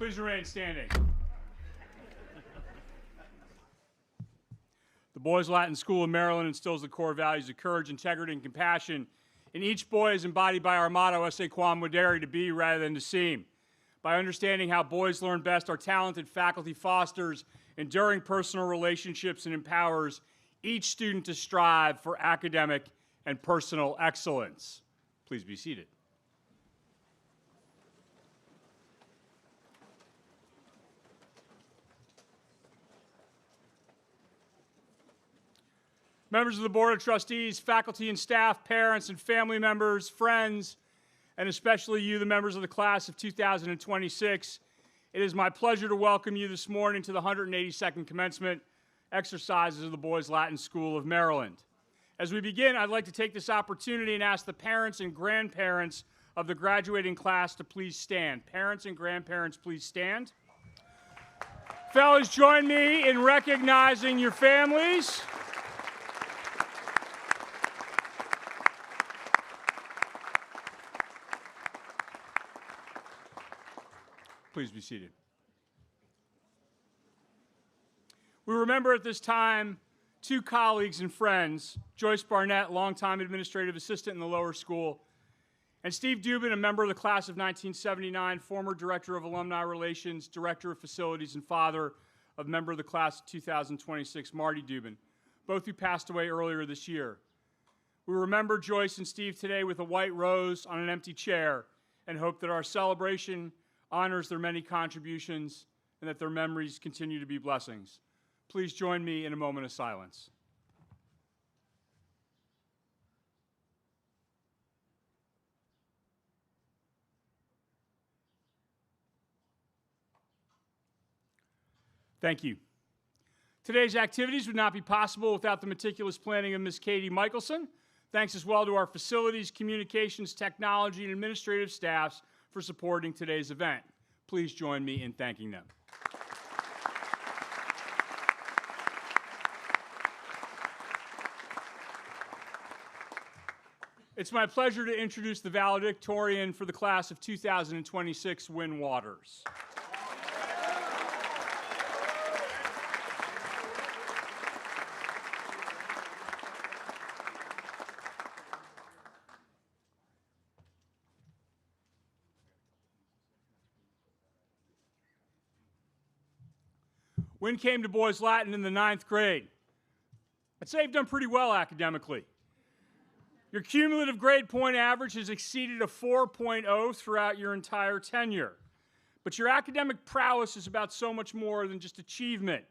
Please remain standing. The Boys Latin School of Maryland instills the core values of courage, integrity, and compassion in each boy is embodied by our motto, esse quam modere, to be rather than to seem. By understanding how boys learn best, our talented faculty fosters enduring personal relationships and empowers each student to strive for academic and personal excellence. Please be seated. Members of the Board of Trustees, faculty and staff, parents and family members, friends, and especially you, the members of the class of 2026, it is my pleasure to welcome you this morning to the 182nd Commencement Exercises of the Boys Latin School of Maryland. As we begin, I'd like to take this opportunity and ask the parents and grandparents of the graduating class to please stand. Parents and grandparents, please stand. Fellows, join me in recognizing your families. Please be seated. We remember at this time two colleagues and friends, Joyce Barnett, longtime administrative assistant in the lower school, and Steve Dubin, a member of the class of 1979, former director of alumni relations, director of facilities, and father of member of the class of 2026, Marty Dubin, both who passed away earlier this year. We remember Joyce and Steve today with a white rose on an empty chair and hope that our celebration honors their many contributions and that their memories continue to be blessings. Please join me in a moment of silence. Thank you. Today's activities would not be possible without the meticulous planning of Ms. Katie Michelson. Thanks as well to our facilities, communications, technology, and administrative staffs for supporting today's event. Please join me in thanking them. It's my pleasure to introduce the valedictorian for the class of 2026, Wynn Waters. Wynn came to Boys Latin in the 9th grade. I'd say you've done pretty well academically. Your cumulative grade point average has exceeded a 4.0 throughout your entire tenure. But your academic prowess is about so much more than just achievement.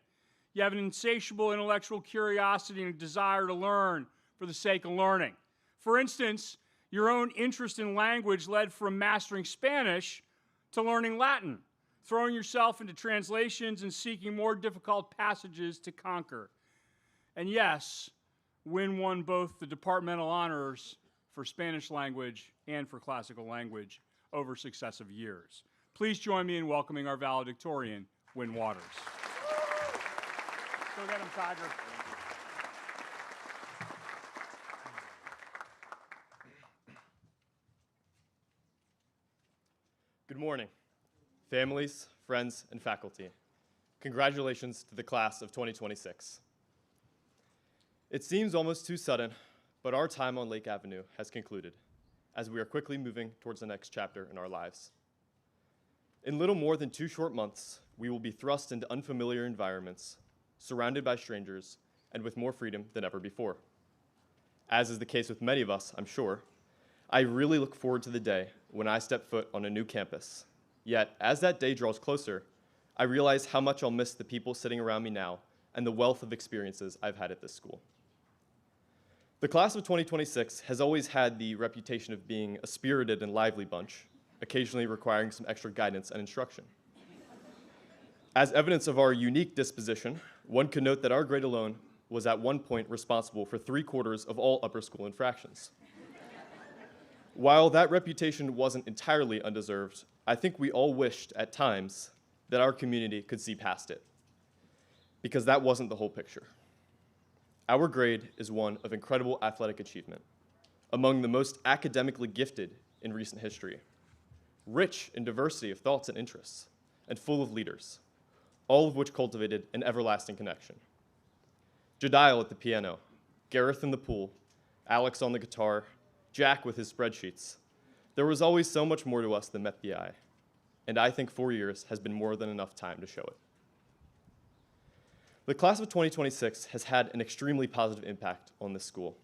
You have an insatiable intellectual curiosity and a desire to learn for the sake of learning. For instance, your own interest in language led from mastering Spanish to learning Latin, throwing yourself into translations and seeking more difficult passages to conquer. And yes, Wynn won both the departmental honors for Spanish language and for classical language over successive years. Please join me in welcoming our valedictorian, Wynn Waters. Go get him, Tiger. Good morning, families, friends, and faculty. Congratulations to the class of 2026. It seems almost too sudden, but our time on Lake Avenue has concluded, as we are quickly moving towards the next chapter in our lives. In little more than 2 short months, we will be thrust into unfamiliar environments, surrounded by strangers, and with more freedom than ever before. As is the case with many of us, I'm sure, I really look forward to the day when I step foot on a new campus. Yet, as that day draws closer, I realize how much I'll miss the people sitting around me now and the wealth of experiences I've had at this school. The class of 2026 has always had the reputation of being a spirited and lively bunch, occasionally requiring some extra guidance and instruction. As evidence of our unique disposition, one could note that our grade alone was at one point responsible for 3/4 of all upper school infractions. While that reputation wasn't entirely undeserved, I think we all wished at times that our community could see past it, because that wasn't the whole picture. Our grade is one of incredible athletic achievement, among the most academically gifted in recent history, rich in diversity of thoughts and interests, and full of leaders, all of which cultivated an everlasting connection. Jedial at the piano, Gareth in the pool, Alex on the guitar, Jack with his spreadsheets. There was always so much more to us than met the eye, and I think 4 years has been more than enough time to show it. The class of 2026 has had an extremely positive impact on this school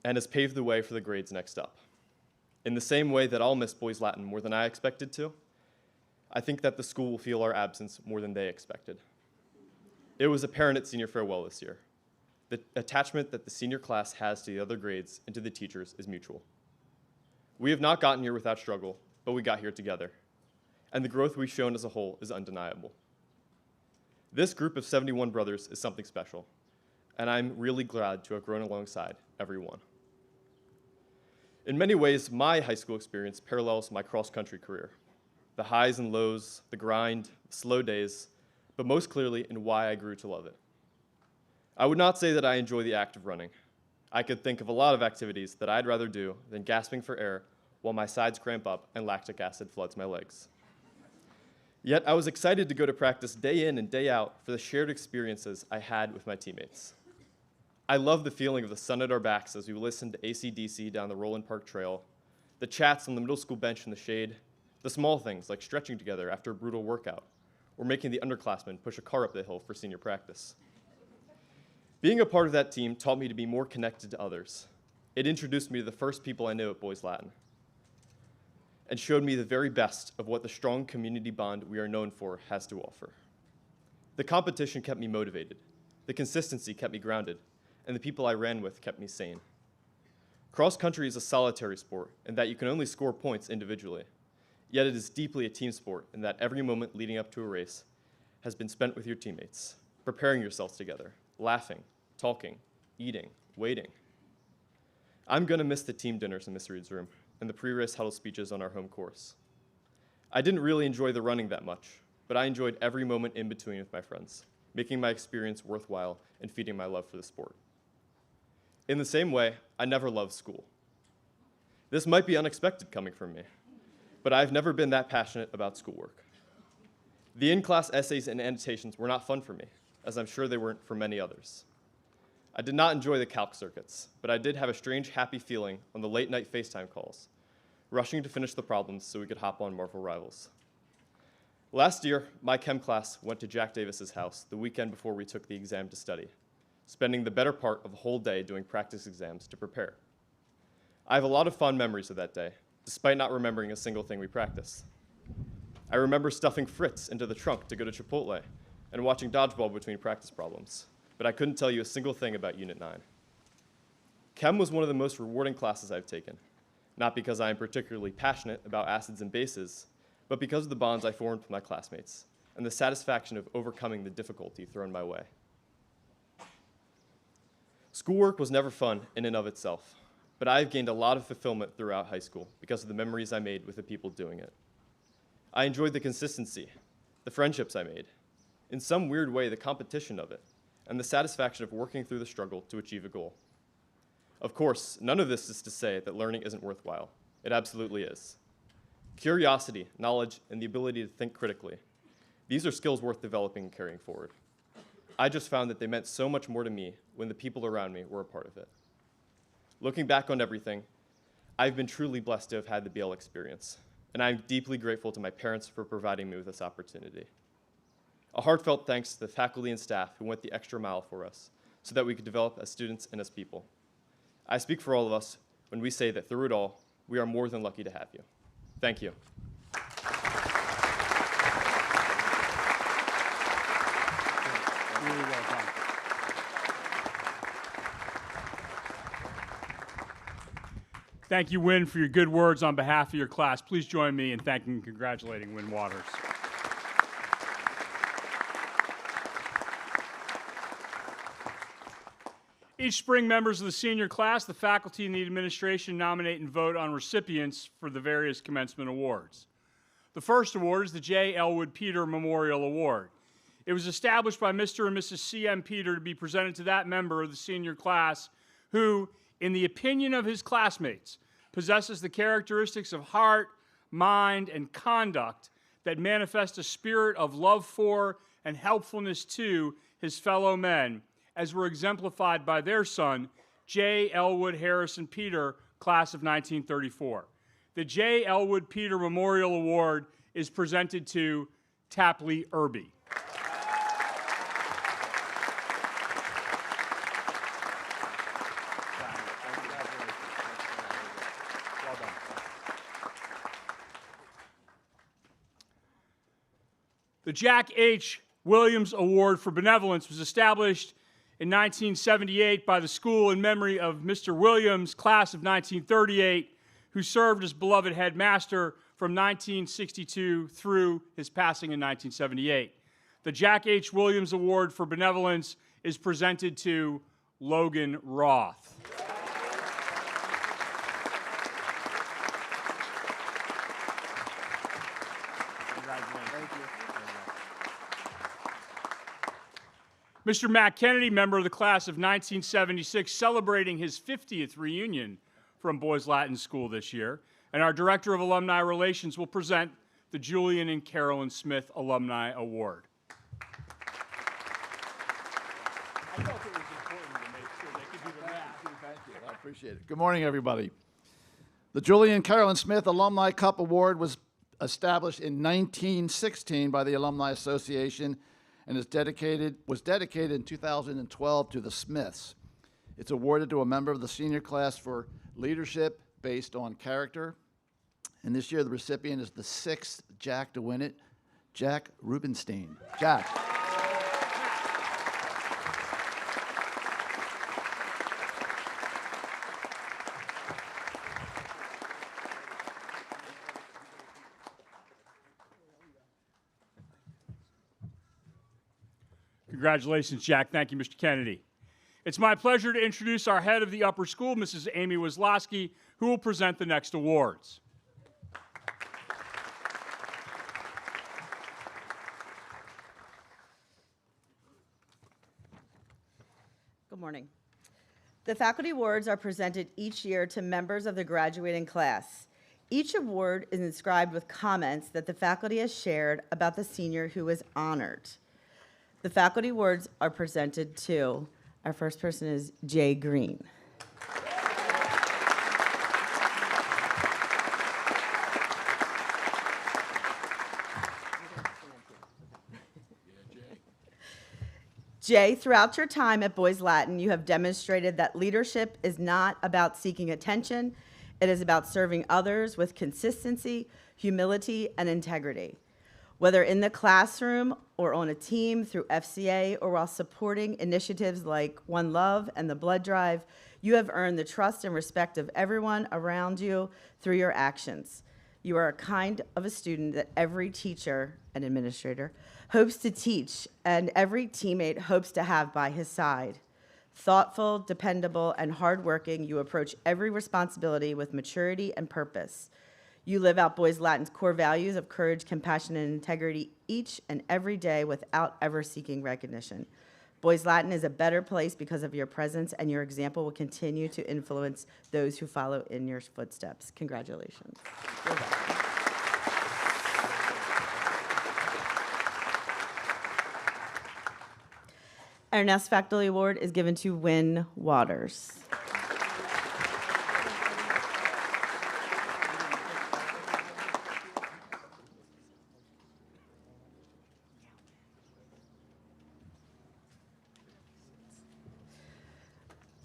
and has paved the way for the grades next up. In the same way that I'll miss boys Latin more than I expected to, I think that the school will feel our absence more than they expected. It was apparent at senior farewell this year. The attachment that the senior class has to the other grades and to the teachers is mutual. We have not gotten here without struggle, but we got here together. And the growth we've shown as a whole is undeniable. This group of 71 brothers is something special, and I'm really glad to have grown alongside everyone. In many ways, my high school experience parallels my cross-country career. The highs and lows, the grind, the slow days, but most clearly in why I grew to love it. I would not say that I enjoy the act of running. I could think of a lot of activities that I'd rather do than gasping for air while my sides cramp up and lactic acid floods my legs. Yet I was excited to go to practice day in and day out for the shared experiences I had with my teammates. I love the feeling of the sun at our backs as we listened to AC/DC down the Roland Park Trail, the chats on the middle school bench in the shade, the small things like stretching together after a brutal workout, or making the underclassmen push a car up the hill for senior practice. Being a part of that team taught me to be more connected to others. It introduced me to the first people I knew at Boys Latin and showed me the very best of what the strong community bond we are known for has to offer. The competition kept me motivated, the consistency kept me grounded, and the people I ran with kept me sane. Cross country is a solitary sport in that you can only score points individually, yet it is deeply a team sport in that every moment leading up to a race has been spent with your teammates, preparing yourselves together, laughing, talking, eating, waiting. I'm gonna miss the team dinners in Miss Reed's room and the pre-race huddle speeches on our home course. I didn't really enjoy the running that much, but I enjoyed every moment in between with my friends, making my experience worthwhile and feeding my love for the sport. In the same way, I never loved school. This might be unexpected coming from me, but I've never been that passionate about schoolwork. The in-class essays and annotations were not fun for me, as I'm sure they weren't for many others. I did not enjoy the calc circuits, but I did have a strange, happy feeling on the late-night FaceTime calls, rushing to finish the problems so we could hop on Marvel Rivals. Last year, my chem class went to Jack Davis's house the weekend before we took the exam to study, spending the better part of a whole day doing practice exams to prepare. I have a lot of fond memories of that day, despite not remembering a single thing we practiced. I remember stuffing Fritz into the trunk to go to Chipotle and watching dodgeball between practice problems, but I couldn't tell you a single thing about Unit 9. Chem was one of the most rewarding classes I've taken, not because I am particularly passionate about acids and bases, but because of the bonds I formed with my classmates and the satisfaction of overcoming the difficulty thrown my way. Schoolwork was never fun in and of itself, but I've gained a lot of fulfillment throughout high school because of the memories I made with the people doing it. I enjoyed the consistency, the friendships I made, in some weird way the competition of it, and the satisfaction of working through the struggle to achieve a goal. Of course, none of this is to say that learning isn't worthwhile. It absolutely is. Curiosity, knowledge, and the ability to think critically, these are skills worth developing and carrying forward. I just found that they meant so much more to me when the people around me were a part of it. Looking back on everything, I've been truly blessed to have had the BL experience, and I'm deeply grateful to my parents for providing me with this opportunity. A heartfelt thanks to the faculty and staff who went the extra mile for us so that we could develop as students and as people. I speak for all of us when we say that through it all, we are more than lucky to have you. Thank you. Really well done. Thank you, Wynn, for your good words on behalf of your class. Please join me in thanking and congratulating Wynn Waters. Each spring, members of the senior class, the faculty, and the administration nominate and vote on recipients for the various commencement awards. The first award is the J. Elwood Peter Memorial Award. It was established by Mr. and Mrs. C.M. Peter to be presented to that member of the senior class who, in the opinion of his classmates, possesses the characteristics of heart, mind, and conduct that manifest a spirit of love for and helpfulness to his fellow men, as were exemplified by their son, J. Elwood Harrison Peter, class of 1934. The J. Elwood Peter Memorial Award is presented to Tapley Irby. The Jack H. Williams Award for Benevolence was established in 1978 by the school in memory of Mr. Williams, class of 1938, who served as beloved headmaster from 1962 through his passing in 1978. The Jack H. Williams Award for Benevolence is presented to Logan Roth. Mr. Matt Kennedy, member of the class of 1976, celebrating his 50th reunion from Boys Latin School this year, and our Director of Alumni Relations will present the Julian and Carolyn Smith Alumni Award. I felt it was important to make sure they could do the math. Thank you. I appreciate it. Good morning, everybody. The Julian and Carolyn Smith Alumni Cup Award was established in 1916 by the Alumni Association and was dedicated in 2012 to the Smiths. It's awarded to a member of the senior class for leadership based on character. And this year, the recipient is the 6th Jack to win it, Jack Rubenstein. Jack. Congratulations, Jack. Thank you, Mr. Kennedy. It's my pleasure to introduce our head of the upper school, Mrs. Amy Wozlowski, who will present the next awards. Good morning. The faculty awards are presented each year to members of the graduating class. Each award is inscribed with comments that the faculty has shared about the senior who is honored. The faculty awards are presented to, our first person is Jay Green. Jay, throughout your time at Boys Latin, you have demonstrated that leadership is not about seeking attention. It is about serving others with consistency, humility, and integrity. Whether in the classroom or on a team through FCA or while supporting initiatives like One Love and the Blood Drive, you have earned the trust and respect of everyone around you through your actions. You are a kind of a student that every teacher and administrator hopes to teach, and every teammate hopes to have by his side. Thoughtful, dependable, and hardworking, you approach every responsibility with maturity and purpose. You live out Boys Latin's core values of courage, compassion, and integrity each and every day without ever seeking recognition. Boys Latin is a better place because of your presence, and your example will continue to influence those who follow in your footsteps. Congratulations. Our next faculty award is given to Wynn Waters.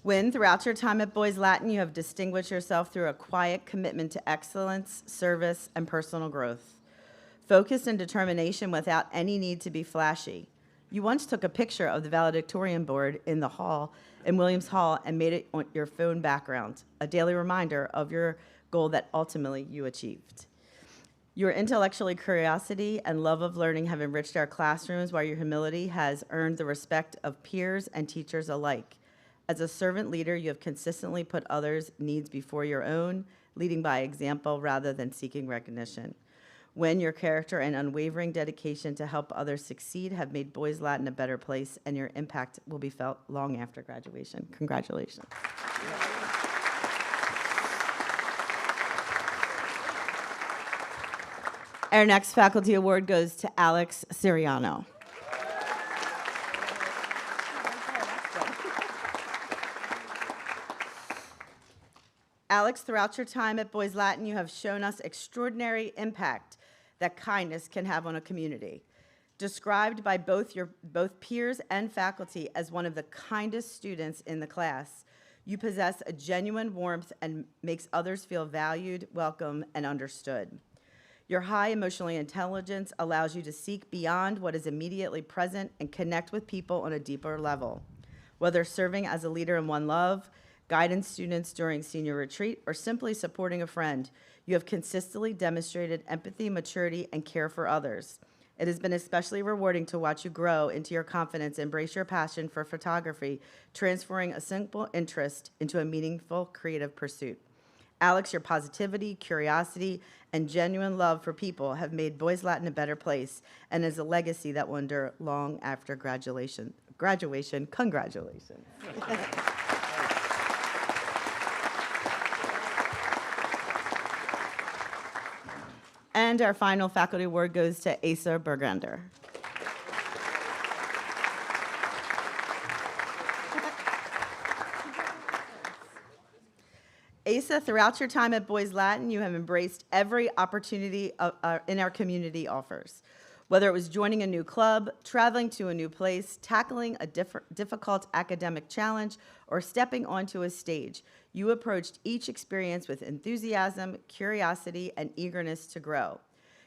Wynn, throughout your time at Boys Latin, you have distinguished yourself through a quiet commitment to excellence, service, and personal growth. Focus and determination without any need to be flashy. You once took a picture of the valedictorian board in the hall, in Williams Hall, and made it on your phone background, a daily reminder of your goal that ultimately you achieved. Your intellectual curiosity and love of learning have enriched our classrooms, while your humility has earned the respect of peers and teachers alike. As a servant leader, you have consistently put others' needs before your own, leading by example rather than seeking recognition. When your character and unwavering dedication to help others succeed have made Boys Latin a better place, and your impact will be felt long after graduation. Congratulations. Our next faculty award goes to Alex Siriano. Alex, throughout your time at Boys Latin, you have shown us extraordinary impact that kindness can have on a community. Described by both peers and faculty as one of the kindest students in the class, you possess a genuine warmth and makes others feel valued, welcome, and understood. Your high emotional intelligence allows you to seek beyond what is immediately present and connect with people on a deeper level. Whether serving as a leader in One Love, guiding students during senior retreat, or simply supporting a friend, you have consistently demonstrated empathy, maturity, and care for others. It has been especially rewarding to watch you grow into your confidence, embrace your passion for photography, transferring a simple interest into a meaningful creative pursuit. Alex, your positivity, curiosity, and genuine love for people have made Boys Latin a better place and is a legacy that will endure long after graduation. Congratulations. And our final faculty award goes to Asa Bergander. Asa, throughout your time at Boys Latin, you have embraced every opportunity in our community offers. Whether it was joining a new club, traveling to a new place, tackling a difficult academic challenge, or stepping onto a stage, you approached each experience with enthusiasm, curiosity, and eagerness to grow.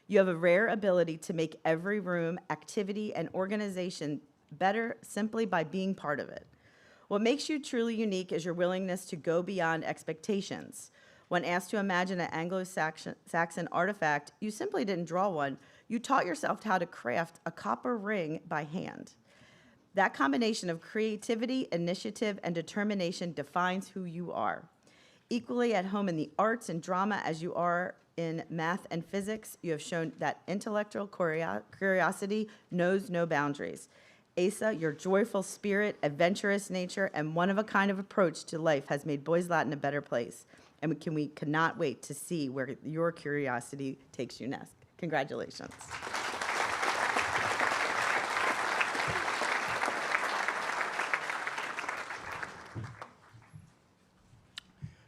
You have a rare ability to make every room, activity, and organization better simply by being part of it. What makes you truly unique is your willingness to go beyond expectations. When asked to imagine an Anglo-Saxon artifact, you simply didn't draw one. You taught yourself how to craft a copper ring by hand. That combination of creativity, initiative, and determination defines who you are. Equally at home in the arts and drama as you are in math and physics, you have shown that intellectual curiosity knows no boundaries. Asa, your joyful spirit, adventurous nature, and one-of-a-kind approach to life has made Boys Latin a better place. And we cannot wait to see where your curiosity takes you next. Congratulations.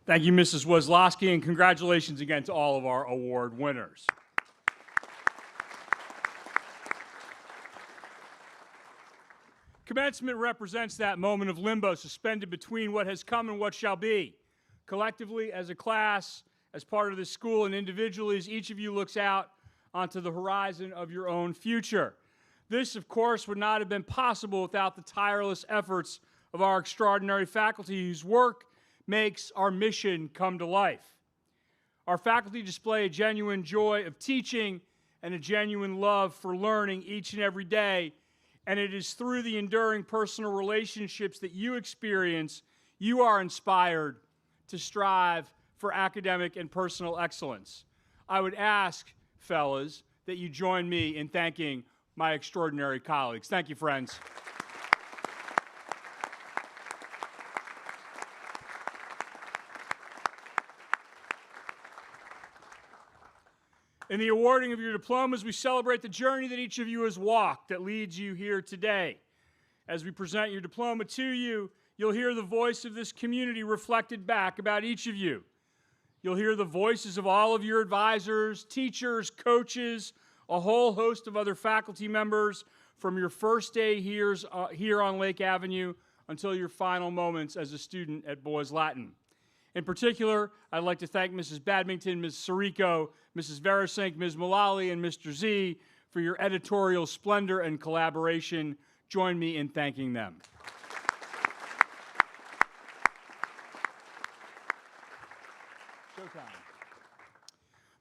Thank you, Mrs. Wozlowski, and congratulations again to all of our award winners. Commencement represents that moment of limbo suspended between what has come and what shall be. Collectively, as a class, as part of this school, and individually, as each of you looks out onto the horizon of your own future. This, of course, would not have been possible without the tireless efforts of our extraordinary faculty whose work makes our mission come to life. Our faculty display a genuine joy of teaching and a genuine love for learning each and every day, and it is through the enduring personal relationships that you experience, you are inspired to strive for academic and personal excellence. I would ask, fellas, that you join me in thanking my extraordinary colleagues. Thank you, friends. In the awarding of your diplomas, we celebrate the journey that each of you has walked that leads you here today. As we present your diploma to you, you'll hear the voice of this community reflected back about each of you. You'll hear the voices of all of your advisors, teachers, coaches, a whole host of other faculty members from your first day here on Lake Avenue until your final moments as a student at Boys Latin. In particular, I'd like to thank Mrs. Badmington, Ms. Sirico, Mrs. Verisink, Ms. Mullally, and Mr. Z for your editorial splendor and collaboration. Join me in thanking them. Showtime.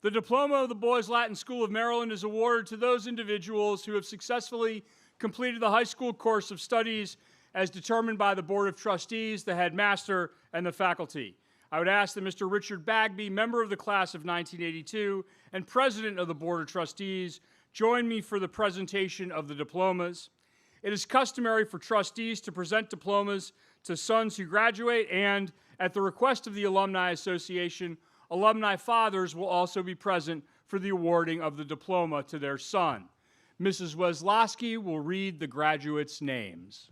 The diploma of the Boys Latin School of Maryland is awarded to those individuals who have successfully completed the high school course of studies as determined by the Board of Trustees, the headmaster, and the faculty. I would ask that Mr. Richard Bagby, member of the class of 1982 and president of the Board of Trustees, join me for the presentation of the diplomas. It is customary for trustees to present diplomas to sons who graduate, and at the request of the Alumni Association, alumni fathers will also be present for the awarding of the diploma to their son. Mrs. Weslowski will read the graduates' names.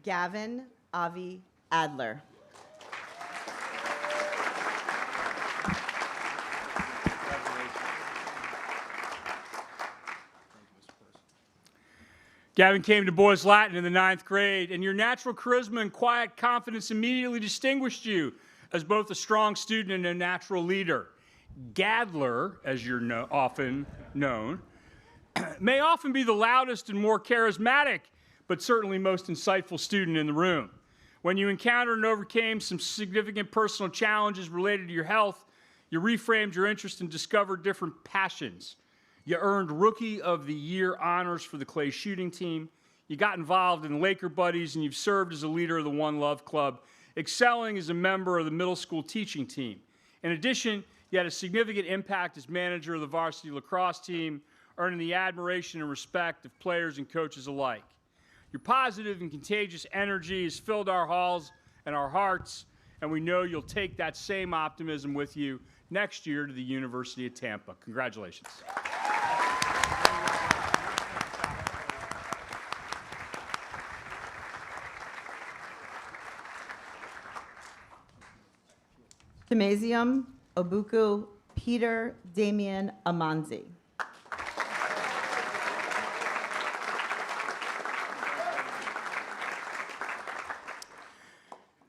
Gavin Avi Adler. Gavin came to Boys Latin in the 9th grade, and your natural charisma and quiet confidence immediately distinguished you as both a strong student and a natural leader. Gadler, as you're often known, may often be the loudest and more charismatic, but certainly most insightful student in the room. When you encountered and overcame some significant personal challenges related to your health, you reframed your interest and discovered different passions. You earned Rookie of the Year honors for the clay shooting team. You got involved in Laker Buddies, and you've served as a leader of the One Love Club, excelling as a member of the middle school teaching team. In addition, you had a significant impact as manager of the varsity lacrosse team, earning the admiration and respect of players and coaches alike. Your positive and contagious energy has filled our halls and our hearts, and we know you'll take that same optimism with you next year to the University of Tampa. Congratulations. Gymnasium Obuku Peter Damian Amanzi.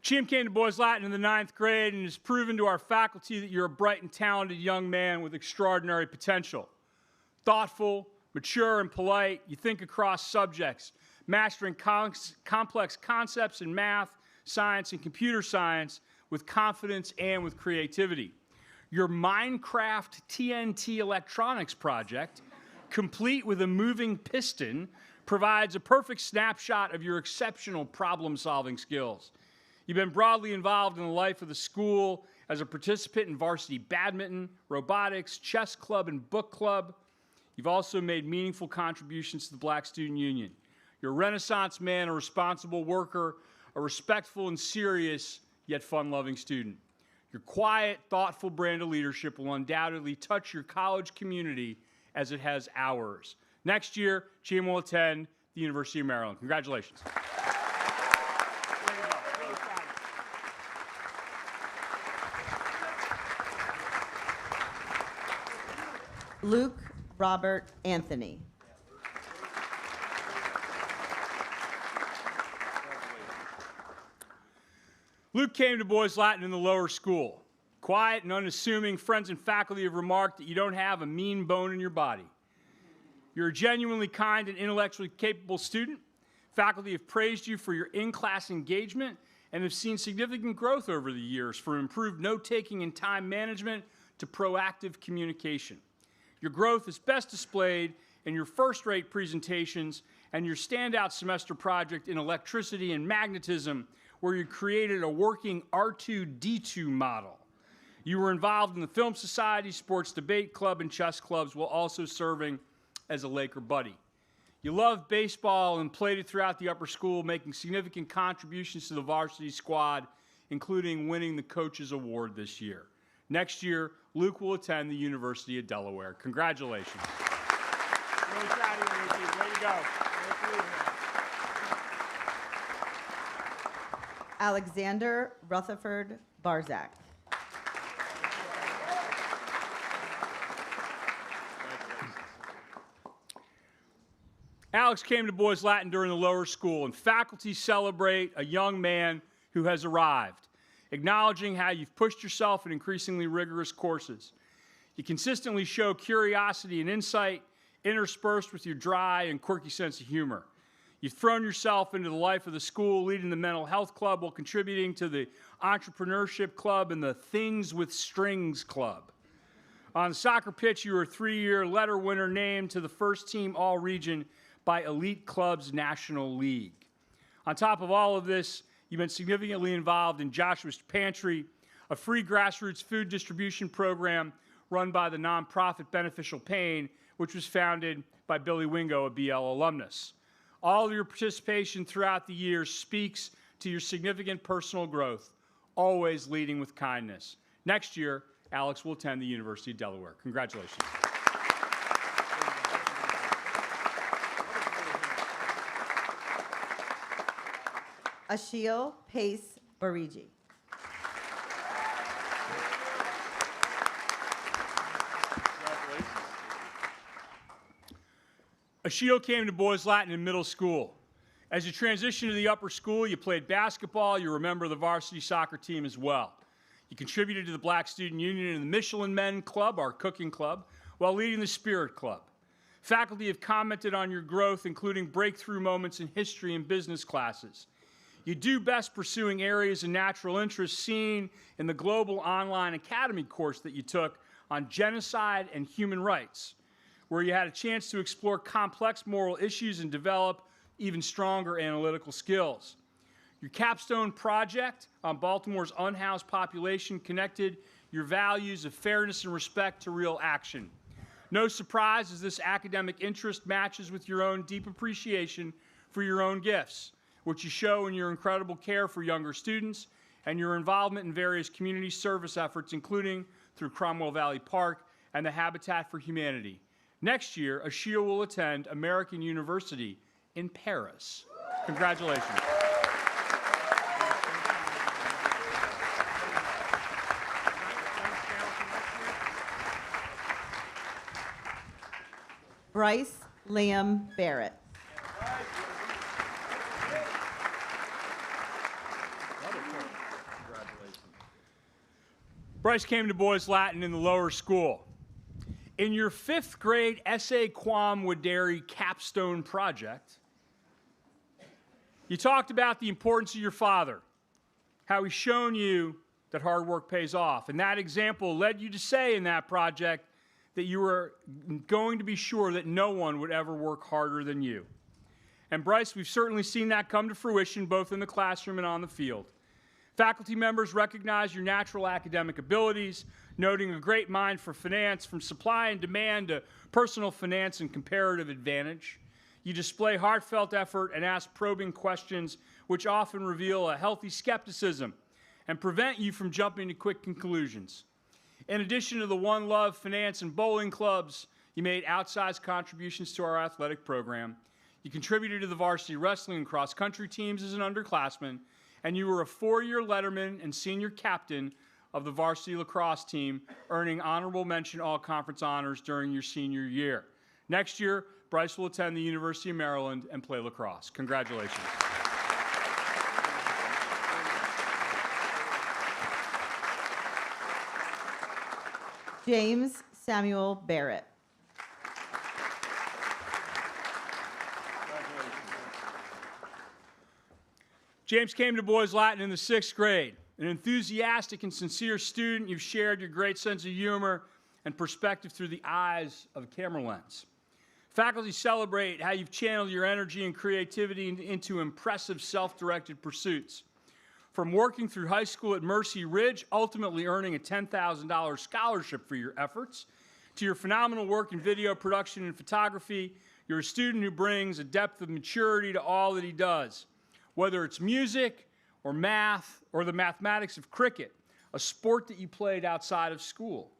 Chim came to Boys Latin in the 9th grade and has proven to our faculty that you're a bright and talented young man with extraordinary potential. Thoughtful, mature, and polite, you think across subjects, mastering complex concepts in math, science, and computer science with confidence and with creativity. Your Minecraft TNT electronics project, complete with a moving piston, provides a perfect snapshot of your exceptional problem-solving skills. You've been broadly involved in the life of the school as a participant in varsity badminton, robotics, chess club, and book club. You've also made meaningful contributions to the Black Student Union. You're a Renaissance man, a responsible worker, a respectful and serious yet fun-loving student. Your quiet, thoughtful brand of leadership will undoubtedly touch your college community as it has ours. Next year, Chim will attend the University of Maryland. Congratulations. Luke Robert Anthony. Luke came to Boys Latin in the lower school. Quiet and unassuming, friends and faculty have remarked that you don't have a mean bone in your body. You're a genuinely kind and intellectually capable student. Faculty have praised you for your in-class engagement and have seen significant growth over the years, from improved note-taking and time management to proactive communication. Your growth is best displayed in your first-rate presentations and your standout semester project in electricity and magnetism, where you created a working R2-D2 model. You were involved in the Film Society, Sports Debate Club, and chess clubs, while also serving as a Laker buddy. You loved baseball and played it throughout the upper school, making significant contributions to the varsity squad, including winning the Coaches Award this year. Next year, Luke will attend the University of Delaware. Congratulations. Really proud of you, Luke. Way to go. Alexander Rutherford Barzak. Alex came to Boys Latin during the lower school, and faculty celebrate a young man who has arrived, acknowledging how you've pushed yourself in increasingly rigorous courses. You consistently show curiosity and insight, interspersed with your dry and quirky sense of humor. You've thrown yourself into the life of the school, leading the mental health club while contributing to the entrepreneurship club and the Things with Strings club. On the soccer pitch, you were a 3-year letter winner named to the first team all-region by Elite Clubs National League. On top of all of this, you've been significantly involved in Joshua's Pantry, a free grassroots food distribution program run by the nonprofit Beneficial Pain, which was founded by Billy Wingo, a BL alumnus. All of your participation throughout the years speaks to your significant personal growth, always leading with kindness. Next year, Alex will attend the University of Delaware. Congratulations. Ashil Pace Barigi. Ashil came to Boys Latin in middle school. As you transitioned to the upper school, you played basketball. You were a member of the varsity soccer team as well. You contributed to the Black Student Union and the Michelin Men Club, our cooking club, while leading the Spirit Club. Faculty have commented on your growth, including breakthrough moments in history and business classes. You do best pursuing areas of natural interest seen in the Global Online Academy course that you took on genocide and human rights, where you had a chance to explore complex moral issues and develop even stronger analytical skills. Your capstone project on Baltimore's unhoused population connected your values of fairness and respect to real action. No surprise, as this academic interest matches with your own deep appreciation for your own gifts, which you show in your incredible care for younger students and your involvement in various community service efforts, including through Cromwell Valley Park and the Habitat for Humanity. Next year, Ashil will attend American University in Paris. Congratulations. Bryce Liam Barrett. Bryce came to Boys Latin in the lower school. In your 5th grade essay quam waderi capstone project, you talked about the importance of your father, how he's shown you that hard work pays off. And that example led you to say in that project that you were going to be sure that no one would ever work harder than you. And Bryce, we've certainly seen that come to fruition both in the classroom and on the field. Faculty members recognize your natural academic abilities, noting a great mind for finance, from supply and demand to personal finance and comparative advantage. You display heartfelt effort and ask probing questions, which often reveal a healthy skepticism and prevent you from jumping to quick conclusions. In addition to the One Love finance and bowling clubs, you made outsized contributions to our athletic program. You contributed to the varsity wrestling and cross-country teams as an underclassman, and you were a 4-year letterman and senior captain of the varsity lacrosse team, earning honorable mention all-conference honors during your senior year. Next year, Bryce will attend the University of Maryland and play lacrosse. Congratulations. James Samuel Barrett. James came to Boys Latin in the 6th grade. An enthusiastic and sincere student, you've shared your great sense of humor and perspective through the eyes of a camera lens. Faculty celebrate how you've channeled your energy and creativity into impressive self-directed pursuits. From working through high school at Mercy Ridge, ultimately earning a $10,000 scholarship for your efforts, to your phenomenal work in video production and photography, you're a student who brings a depth of maturity to all that he does. Whether it's music or math or the mathematics of cricket, a sport that you played outside of school.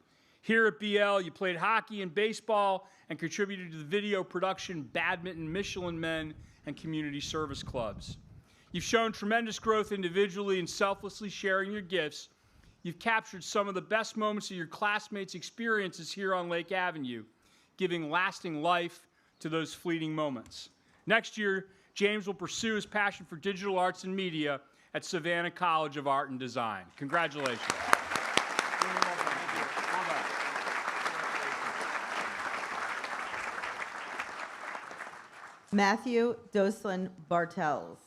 Here at BL, you played hockey and baseball and contributed to the video production, badminton, Michelin Men, and community service clubs. You've shown tremendous growth individually and selflessly sharing your gifts. You've captured some of the best moments of your classmates' experiences here on Lake Avenue, giving lasting life to those fleeting moments. Next year, James will pursue his passion for digital arts and media at Savannah College of Art and Design. Congratulations. Matthew Doslin Bartels.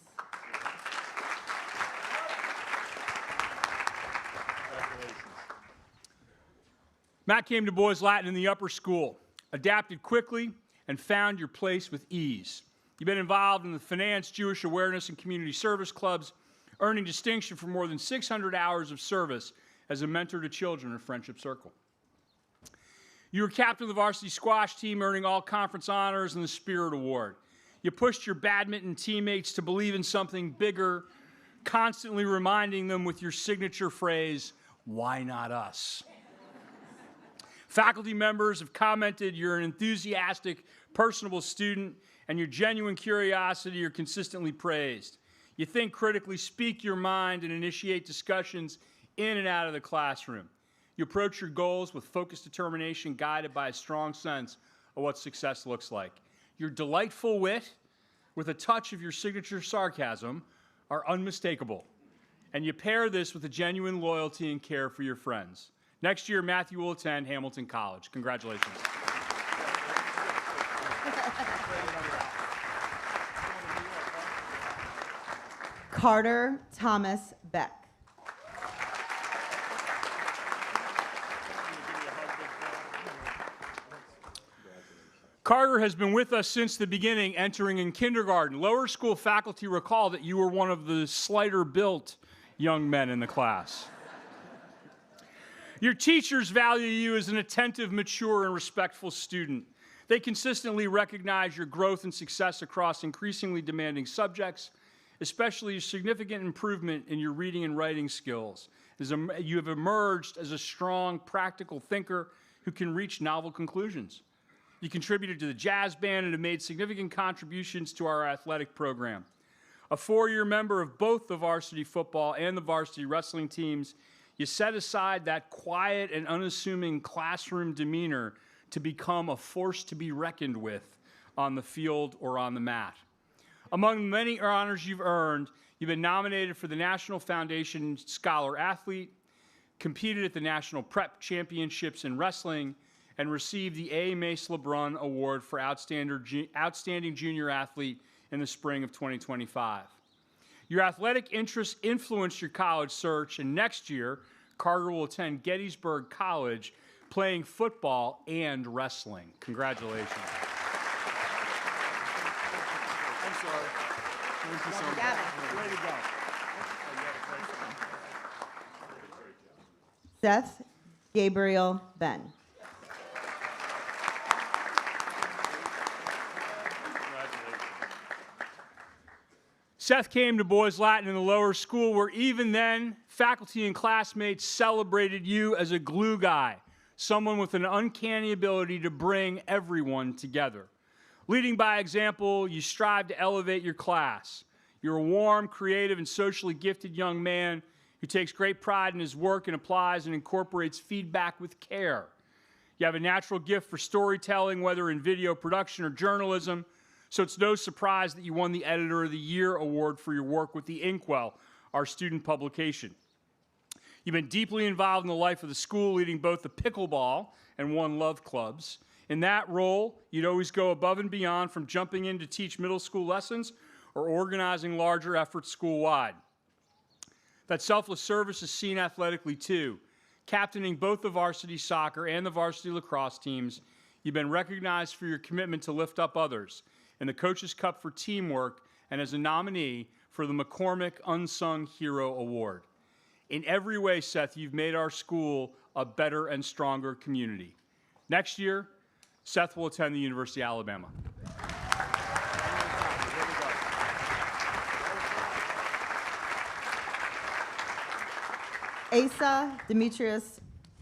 Matt came to Boys Latin in the upper school, adapted quickly, and found your place with ease. You've been involved in the finance, Jewish awareness, and community service clubs, earning distinction for more than 600 hours of service as a mentor to children in Friendship Circle. You were captain of the varsity squash team, earning all conference honors and the Spirit Award. You pushed your badminton teammates to believe in something bigger, constantly reminding them with your signature phrase, "Why not us?" Faculty members have commented you're an enthusiastic, personable student, and your genuine curiosity are consistently praised. You think critically, speak your mind, and initiate discussions in and out of the classroom. You approach your goals with focused determination, guided by a strong sense of what success looks like. Your delightful wit, with a touch of your signature sarcasm, are unmistakable. And you pair this with a genuine loyalty and care for your friends. Next year, Matthew will attend Hamilton College. Congratulations. Carter Thomas Beck. Carter has been with us since the beginning, entering in kindergarten. Lower school faculty recall that you were one of the slighter-built young men in the class. Your teachers value you as an attentive, mature, and respectful student. They consistently recognize your growth and success across increasingly demanding subjects, especially your significant improvement in your reading and writing skills. You have emerged as a strong, practical thinker who can reach novel conclusions. You contributed to the jazz band and have made significant contributions to our athletic program. A four-year member of both the varsity football and the varsity wrestling teams, you set aside that quiet and unassuming classroom demeanor to become a force to be reckoned with on the field or on the mat. Among the many honors you've earned, you've been nominated for the National Foundation Scholar Athlete, competed at the National Prep Championships in wrestling, and received the A. Mace LeBrun Award for Outstanding Junior Athlete in the spring of 2025. Your athletic interests influenced your college search, and next year, Carter will attend Gettysburg College, playing football and wrestling. Congratulations. I'm sorry. Thank you so much. Way to go. Seth Gabriel Ben. Seth came to Boys Latin in the lower school where even then, faculty and classmates celebrated you as a glue guy, someone with an uncanny ability to bring everyone together. Leading by example, you strive to elevate your class. You're a warm, creative, and socially gifted young man who takes great pride in his work and applies and incorporates feedback with care. You have a natural gift for storytelling, whether in video production or journalism, so it's no surprise that you won the Editor of the Year award for your work with the Inkwell, our student publication. You've been deeply involved in the life of the school, leading both the pickleball and One Love clubs. In that role, you'd always go above and beyond, from jumping in to teach middle school lessons or organizing larger efforts school-wide. That selfless service is seen athletically too. Captaining both the varsity soccer and the varsity lacrosse teams, you've been recognized for your commitment to lift up others in the Coaches Cup for teamwork and as a nominee for the McCormick Unsung Hero Award. In every way, Seth, you've made our school a better and stronger community. Next year, Seth will attend the University of Alabama. Asa Demetrius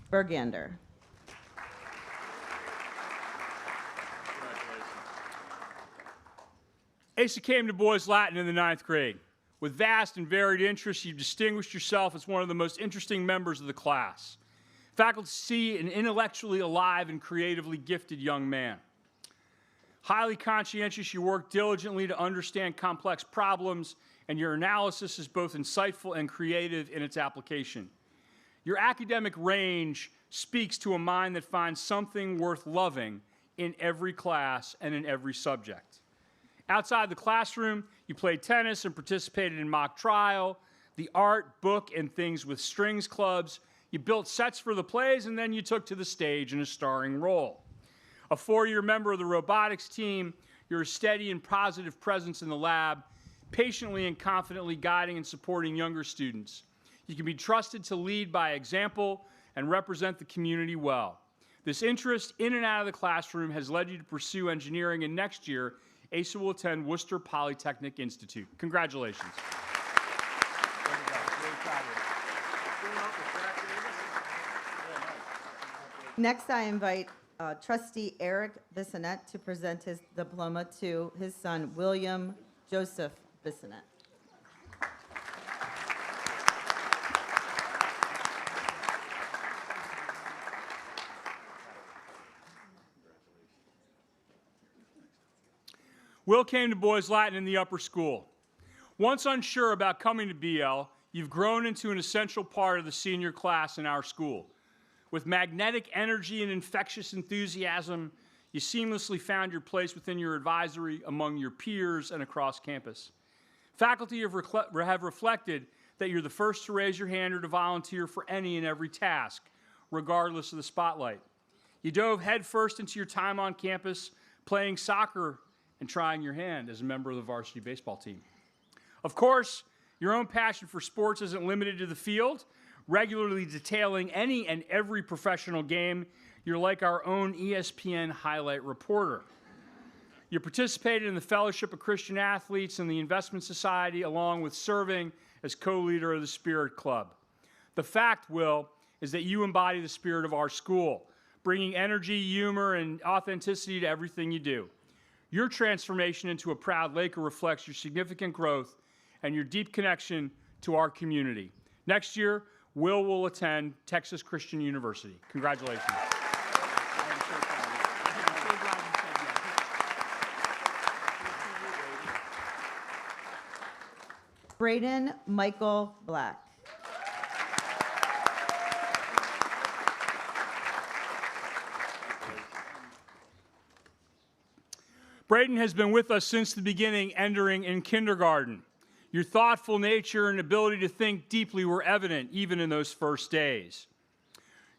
Bergander. Asa came to Boys Latin in the 9th grade. With vast and varied interests, you've distinguished yourself as one of the most interesting members of the class. Faculty see an intellectually alive and creatively gifted young man. Highly conscientious, you work diligently to understand complex problems, and your analysis is both insightful and creative in its application. Your academic range speaks to a mind that finds something worth loving in every class and in every subject. Outside the classroom, you played tennis and participated in mock trial, the art, book, and things with strings clubs. You built sets for the plays, and then you took to the stage in a starring role. A four-year member of the robotics team, You're a steady and positive presence in the lab, patiently and confidently guiding and supporting younger students. You can be trusted to lead by example and represent the community well. This interest in and out of the classroom has led you to pursue engineering, and next year, Asa will attend Worcester Polytechnic Institute. Congratulations. Next, I invite Trustee Eric Bissonette to present his diploma to his son, William Joseph Bissonette. Will came to Boys Latin in the upper school. Once unsure about coming to BL, you've grown into an essential part of the senior class in our school. With magnetic energy and infectious enthusiasm, you seamlessly found your place within your advisory, among your peers, and across campus. Faculty have reflected that you're the first to raise your hand or to volunteer for any and every task, regardless of the spotlight. You dove headfirst into your time on campus, playing soccer and trying your hand as a member of the varsity baseball team. Of course, your own passion for sports isn't limited to the field. Regularly detailing any and every professional game, you're like our own ESPN highlight reporter. You participated in the Fellowship of Christian Athletes and the Investment Society, along with serving as co-leader of the Spirit Club. The fact, Will, is that you embody the spirit of our school, bringing energy, humor, and authenticity to everything you do. Your transformation into a proud Laker reflects your significant growth and your deep connection to our community. Next year, will attend Texas Christian University. Congratulations. Braden Michael Black. Braden has been with us since the beginning, entering in kindergarten. Your thoughtful nature and ability to think deeply were evident even in those first days.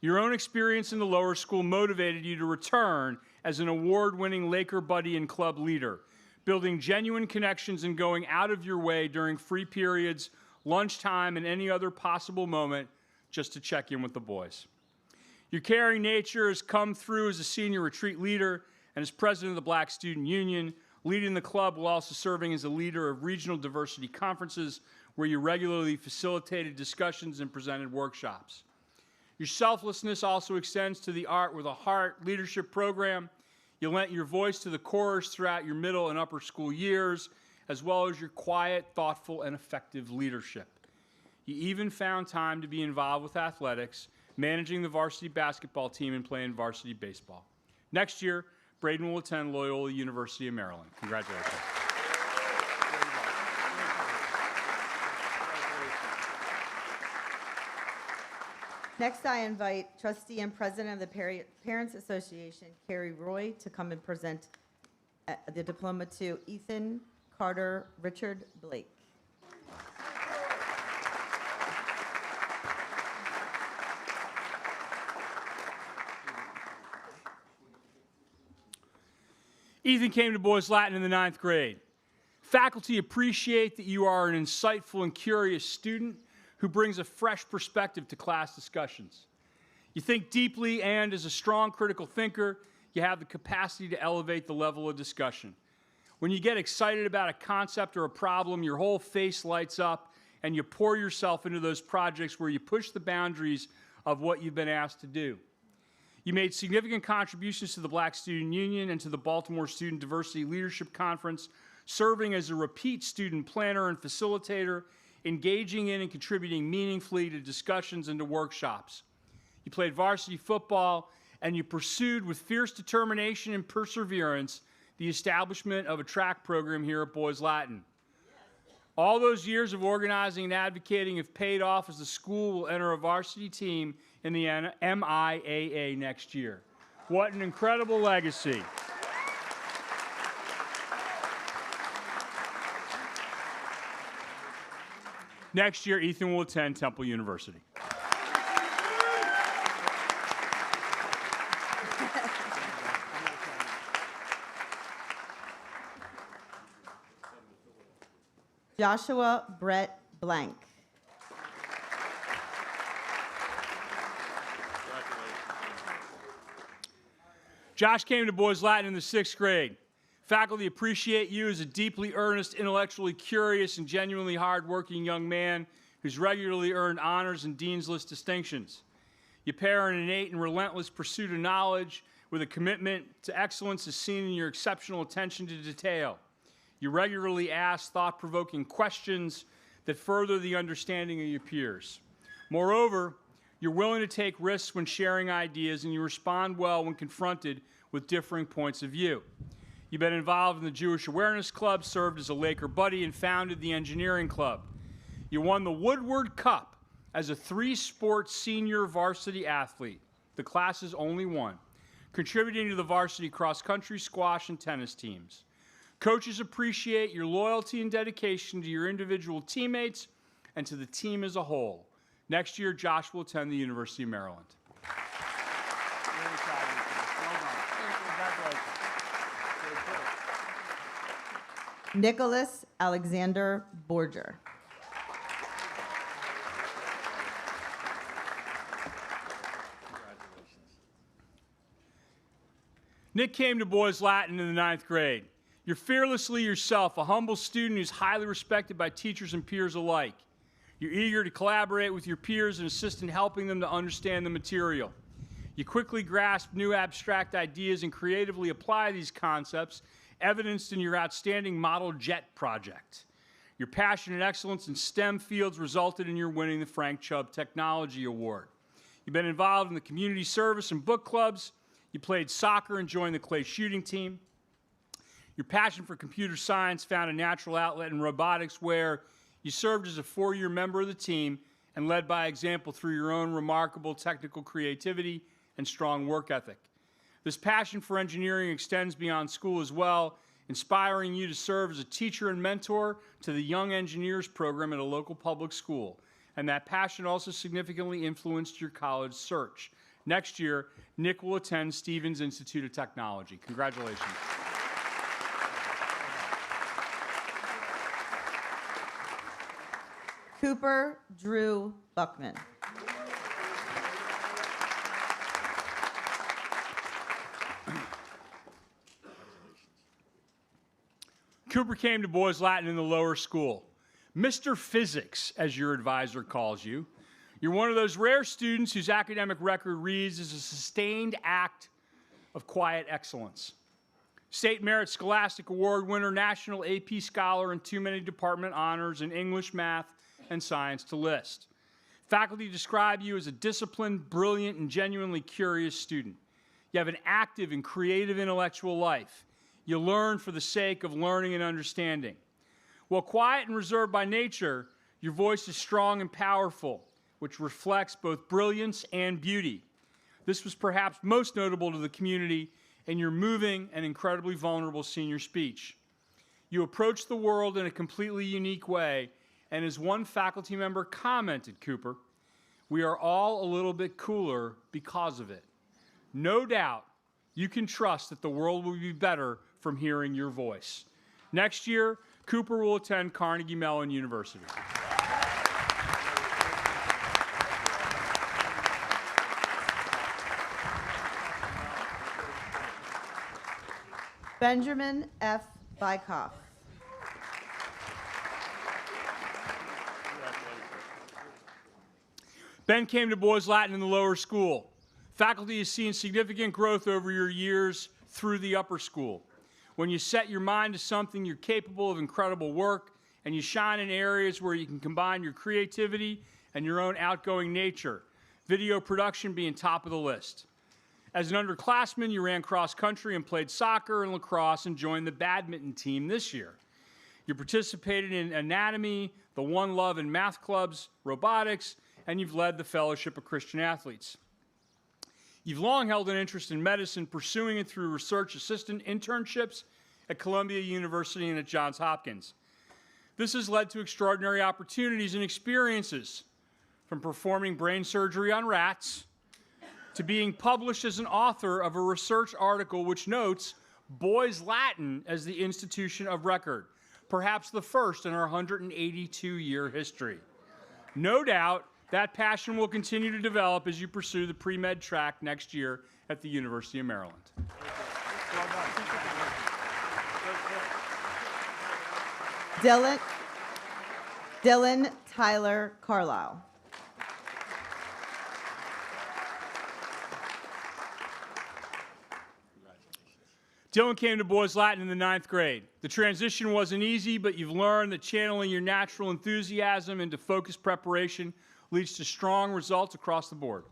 Your own experience in the lower school motivated you to return as an award-winning Laker buddy and club leader, building genuine connections and going out of your way during free periods, lunchtime, and any other possible moment just to check in with the boys. Your caring nature has come through as a senior retreat leader and as president of the Black Student Union, leading the club while also serving as a leader of regional diversity conferences where you regularly facilitated discussions and presented workshops. Your selflessness also extends to the Art with a Heart leadership program. You lent your voice to the chorus throughout your middle and upper school years, as well as your quiet, thoughtful, and effective leadership. You even found time to be involved with athletics, managing the varsity basketball team and playing varsity baseball. Next year, Braden will attend Loyola University of Maryland. Congratulations. Next, I invite trustee and president of the Parents Association, Carrie Roy, to come and present the diploma to Ethan Carter Richard Blake. Ethan came to Boys Latin in the 9th grade. Faculty appreciate that you are an insightful and curious student who brings a fresh perspective to class discussions. You think deeply, and as a strong critical thinker, you have the capacity to elevate the level of discussion. When you get excited about a concept or a problem, your whole face lights up and you pour yourself into those projects where you push the boundaries of what you've been asked to do. You made significant contributions to the Black Student Union and to the Baltimore Student Diversity Leadership Conference, serving as a repeat student planner and facilitator, engaging in and contributing meaningfully to discussions and to workshops. You played varsity football, and you pursued with fierce determination and perseverance the establishment of a track program here at Boys Latin. All those years of organizing and advocating have paid off as the school will enter a varsity team in the MIAA next year. What an incredible legacy. Next year, Ethan will attend Temple University. Joshua Brett Blank. Josh came to Boys Latin in the 6th grade. Faculty appreciate you as a deeply earnest, intellectually curious, and genuinely hardworking young man who's regularly earned honors and Dean's List distinctions. You pair an innate and relentless pursuit of knowledge with a commitment to excellence as seen in your exceptional attention to detail. You regularly ask thought-provoking questions that further the understanding of your peers. Moreover, you're willing to take risks when sharing ideas, and you respond well when confronted with differing points of view. You've been involved in the Jewish Awareness Club, served as a Laker buddy, and founded the Engineering Club. You won the Woodward Cup as a 3-sport senior varsity athlete, the class's only one, contributing to the varsity cross-country, squash, and tennis teams. Coaches appreciate your loyalty and dedication to your individual teammates and to the team as a whole. Next year, Josh will attend the University of Maryland. Nicholas Alexander Borger. Nick came to Boys Latin in the 9th grade. You're fearlessly yourself, a humble student who's highly respected by teachers and peers alike. You're eager to collaborate with your peers and assist in helping them to understand the material. You quickly grasp new abstract ideas and creatively apply these concepts, evidenced in your outstanding model jet project. Your passion and excellence in STEM fields resulted in your winning the Frank Chubb Technology Award. You've been involved in the community service and book clubs. You played soccer and joined the clay shooting team. Your passion for computer science found a natural outlet in robotics, where you served as a 4-year member of the team and led by example through your own remarkable technical creativity and strong work ethic. This passion for engineering extends beyond school as well, inspiring you to serve as a teacher and mentor to the Young Engineers program at a local public school. And that passion also significantly influenced your college search. Next year, Nick will attend Stevens Institute of Technology. Congratulations. Cooper Drew Buckman. Cooper came to Boys Latin in the lower school. Mr. Physics, as your advisor calls you. You're one of those rare students whose academic record reads as a sustained act of quiet excellence. State Merit Scholastic Award winner, National AP Scholar, and too many department honors in English, math, and science to list. Faculty describe you as a disciplined, brilliant, and genuinely curious student. You have an active and creative intellectual life. You learn for the sake of learning and understanding. While quiet and reserved by nature, your voice is strong and powerful, which reflects both brilliance and beauty. This was perhaps most notable to the community in your moving and incredibly vulnerable senior speech. You approach the world in a completely unique way, and as one faculty member commented, Cooper, we are all a little bit cooler because of it. No doubt you can trust that the world will be better from hearing your voice. Next year, Cooper will attend Carnegie Mellon University. Benjamin F. Bykoff. Ben came to Boys Latin in the lower school. Faculty has seen significant growth over your years through the upper school. When you set your mind to something, you're capable of incredible work, and you shine in areas where you can combine your creativity and your own outgoing nature, video production being top of the list. As an underclassman, you ran cross country and played soccer and lacrosse and joined the badminton team this year. You participated in anatomy, the One Love and math clubs, robotics, and you've led the Fellowship of Christian Athletes. You've long held an interest in medicine, pursuing it through research assistant internships at Columbia University and at Johns Hopkins. This has led to extraordinary opportunities and experiences, from performing brain surgery on rats to being published as an author of a research article which notes Boys Latin as the institution of record. perhaps the first in our 182-year history. No doubt that passion will continue to develop as you pursue the pre-med track next year at the University of Maryland. Dylan Tyler Carlisle. Dylan came to Boys Latin in the 9th grade. The transition wasn't easy, but you've learned that channeling your natural enthusiasm into focused preparation leads to strong results across the board.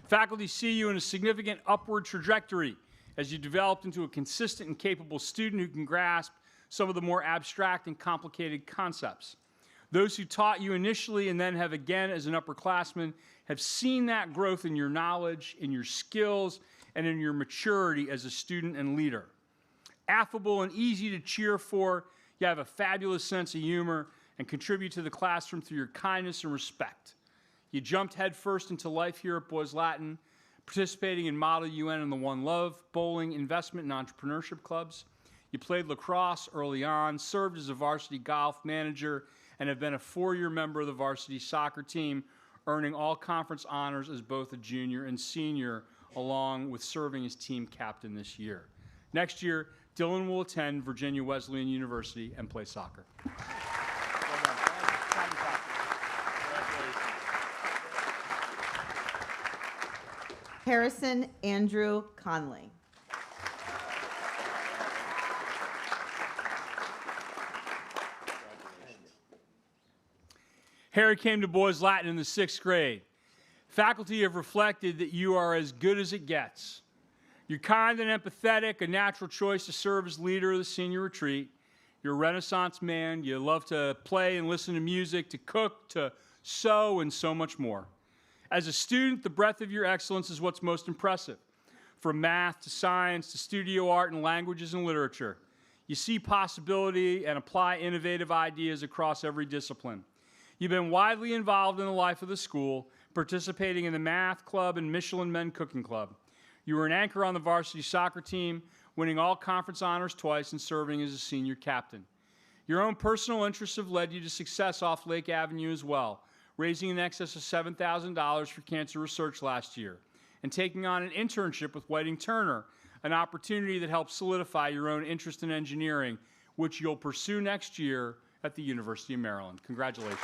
Faculty see you in a significant upward trajectory as you developed into a consistent and capable student who can grasp some of the more abstract and complicated concepts. Those who taught you initially and then have again as an upperclassman have seen that growth in your knowledge, in your skills, and in your maturity as a student and leader. Affable and easy to cheer for, you have a fabulous sense of humor and contribute to the classroom through your kindness and respect. You jumped headfirst into life here at Boys Latin, participating in Model UN and the One Love, bowling, investment, and entrepreneurship clubs. You played lacrosse early on, served as a varsity golf manager, and have been a 4-year member of the varsity soccer team, earning all conference honors as both a junior and senior, along with serving as team captain this year. Next year, Dylan will attend Virginia Wesleyan University and play soccer. Harrison Andrew Conley. Harry came to Boys Latin in the 6th grade. Faculty have reflected that you are as good as it gets. You're kind and empathetic, a natural choice to serve as leader of the senior retreat. You're a Renaissance man. You love to play and listen to music, to cook, to sew, and so much more. As a student, the breadth of your excellence is what's most impressive. From math to science to studio art and languages and literature, you see possibility and apply innovative ideas across every discipline. You've been widely involved in the life of the school, participating in the math club and Michelin Men Cooking Club. You were an anchor on the varsity soccer team, winning all conference honors twice and serving as a senior captain. Your own personal interests have led you to success off Lake Avenue as well, raising in excess of $7,000 for cancer research last year, and taking on an internship with Whiting Turner, an opportunity that helps solidify your own interest in engineering, which you'll pursue next year at the University of Maryland. Congratulations.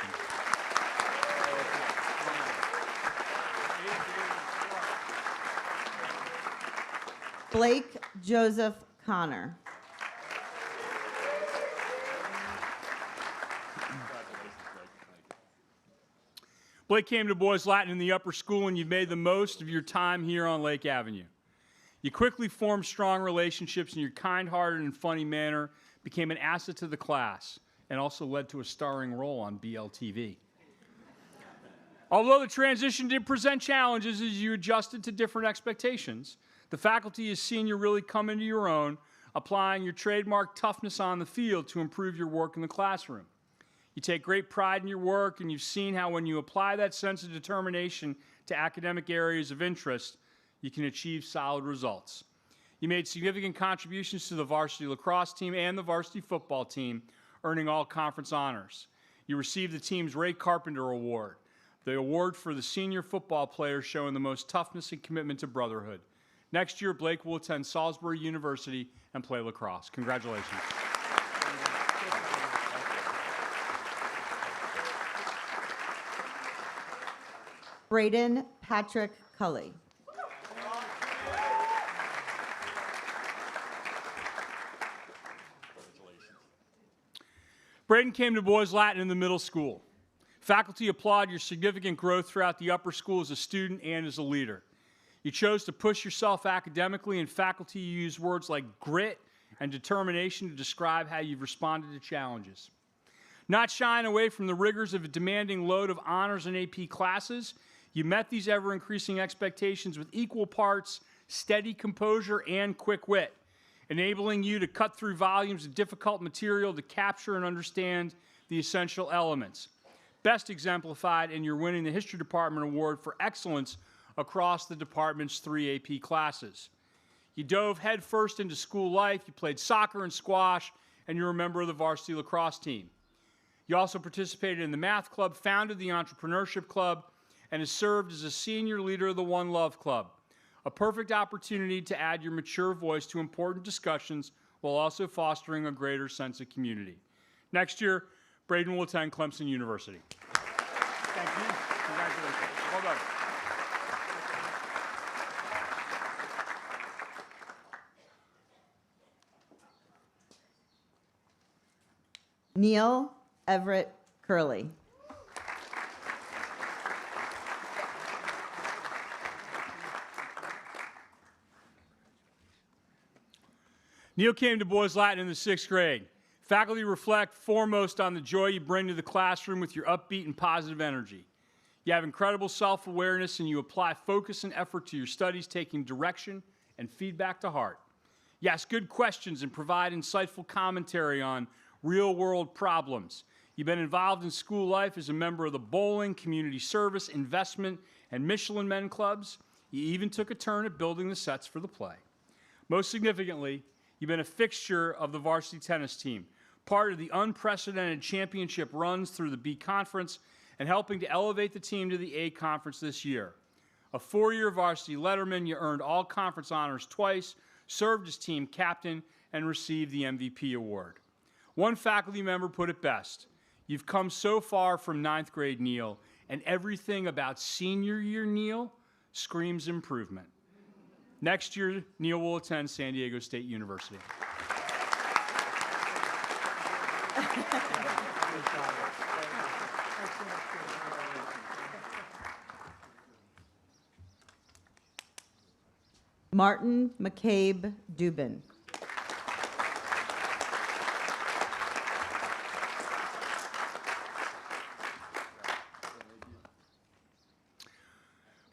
Blake Joseph Connor. Blake came to Boys Latin in the upper school, and you've made the most of your time here on Lake Avenue. You quickly formed strong relationships, and your kind-hearted and funny manner became an asset to the class and also led to a starring role on BLTV. Although the transition did present challenges as you adjusted to different expectations, the faculty has seen you really come into your own, applying your trademark toughness on the field to improve your work in the classroom. You take great pride in your work, and you've seen how when you apply that sense of determination to academic areas of interest, you can achieve solid results. You made significant contributions to the varsity lacrosse team and the varsity football team, earning all conference honors. You received the team's Ray Carpenter Award, the award for the senior football players showing the most toughness and commitment to brotherhood. Next year, Blake will attend Salisbury University and play lacrosse. Congratulations. Braden Patrick Cully. Braden came to Boys Latin in the middle school. Faculty applaud your significant growth throughout the upper school as a student and as a leader. You chose to push yourself academically, and faculty use words like grit and determination to describe how you've responded to challenges. Not shying away from the rigors of a demanding load of honors and AP classes, you met these ever-increasing expectations with equal parts steady composure and quick wit, enabling you to cut through volumes of difficult material to capture and understand the essential elements. Best exemplified in your winning the History Department Award for excellence across the department's 3 AP classes. You dove headfirst into school life, you played soccer and squash, and you're a member of the varsity lacrosse team. You also participated in the math club, founded the entrepreneurship club, and has served as a senior leader of the One Love Club. A perfect opportunity to add your mature voice to important discussions while also fostering a greater sense of community. Next year, Braden will attend Clemson University. Thank you. Congratulations. Well done. Neil Everett Curley. Neil came to Boys Latin in the 6th grade. Faculty reflect foremost on the joy you bring to the classroom with your upbeat and positive energy. You have incredible self-awareness and you apply focus and effort to your studies, taking direction and feedback to heart. You ask good questions and provide insightful commentary on real-world problems. You've been involved in school life as a member of the bowling, community service, investment, and Michelin Men clubs. You even took a turn at building the sets for the play. Most significantly, you've been a fixture of the varsity tennis team, part of the unprecedented championship runs through the B Conference, and helping to elevate the team to the A Conference this year. A 4-year varsity letterman, you earned all conference honors twice, served as team captain, and received the MVP award. One faculty member put it best: you've come so far from 9th grade, Neil, and everything about senior year, Neil, screams improvement. Next year, Neil will attend San Diego State University. Martin McCabe Dubin.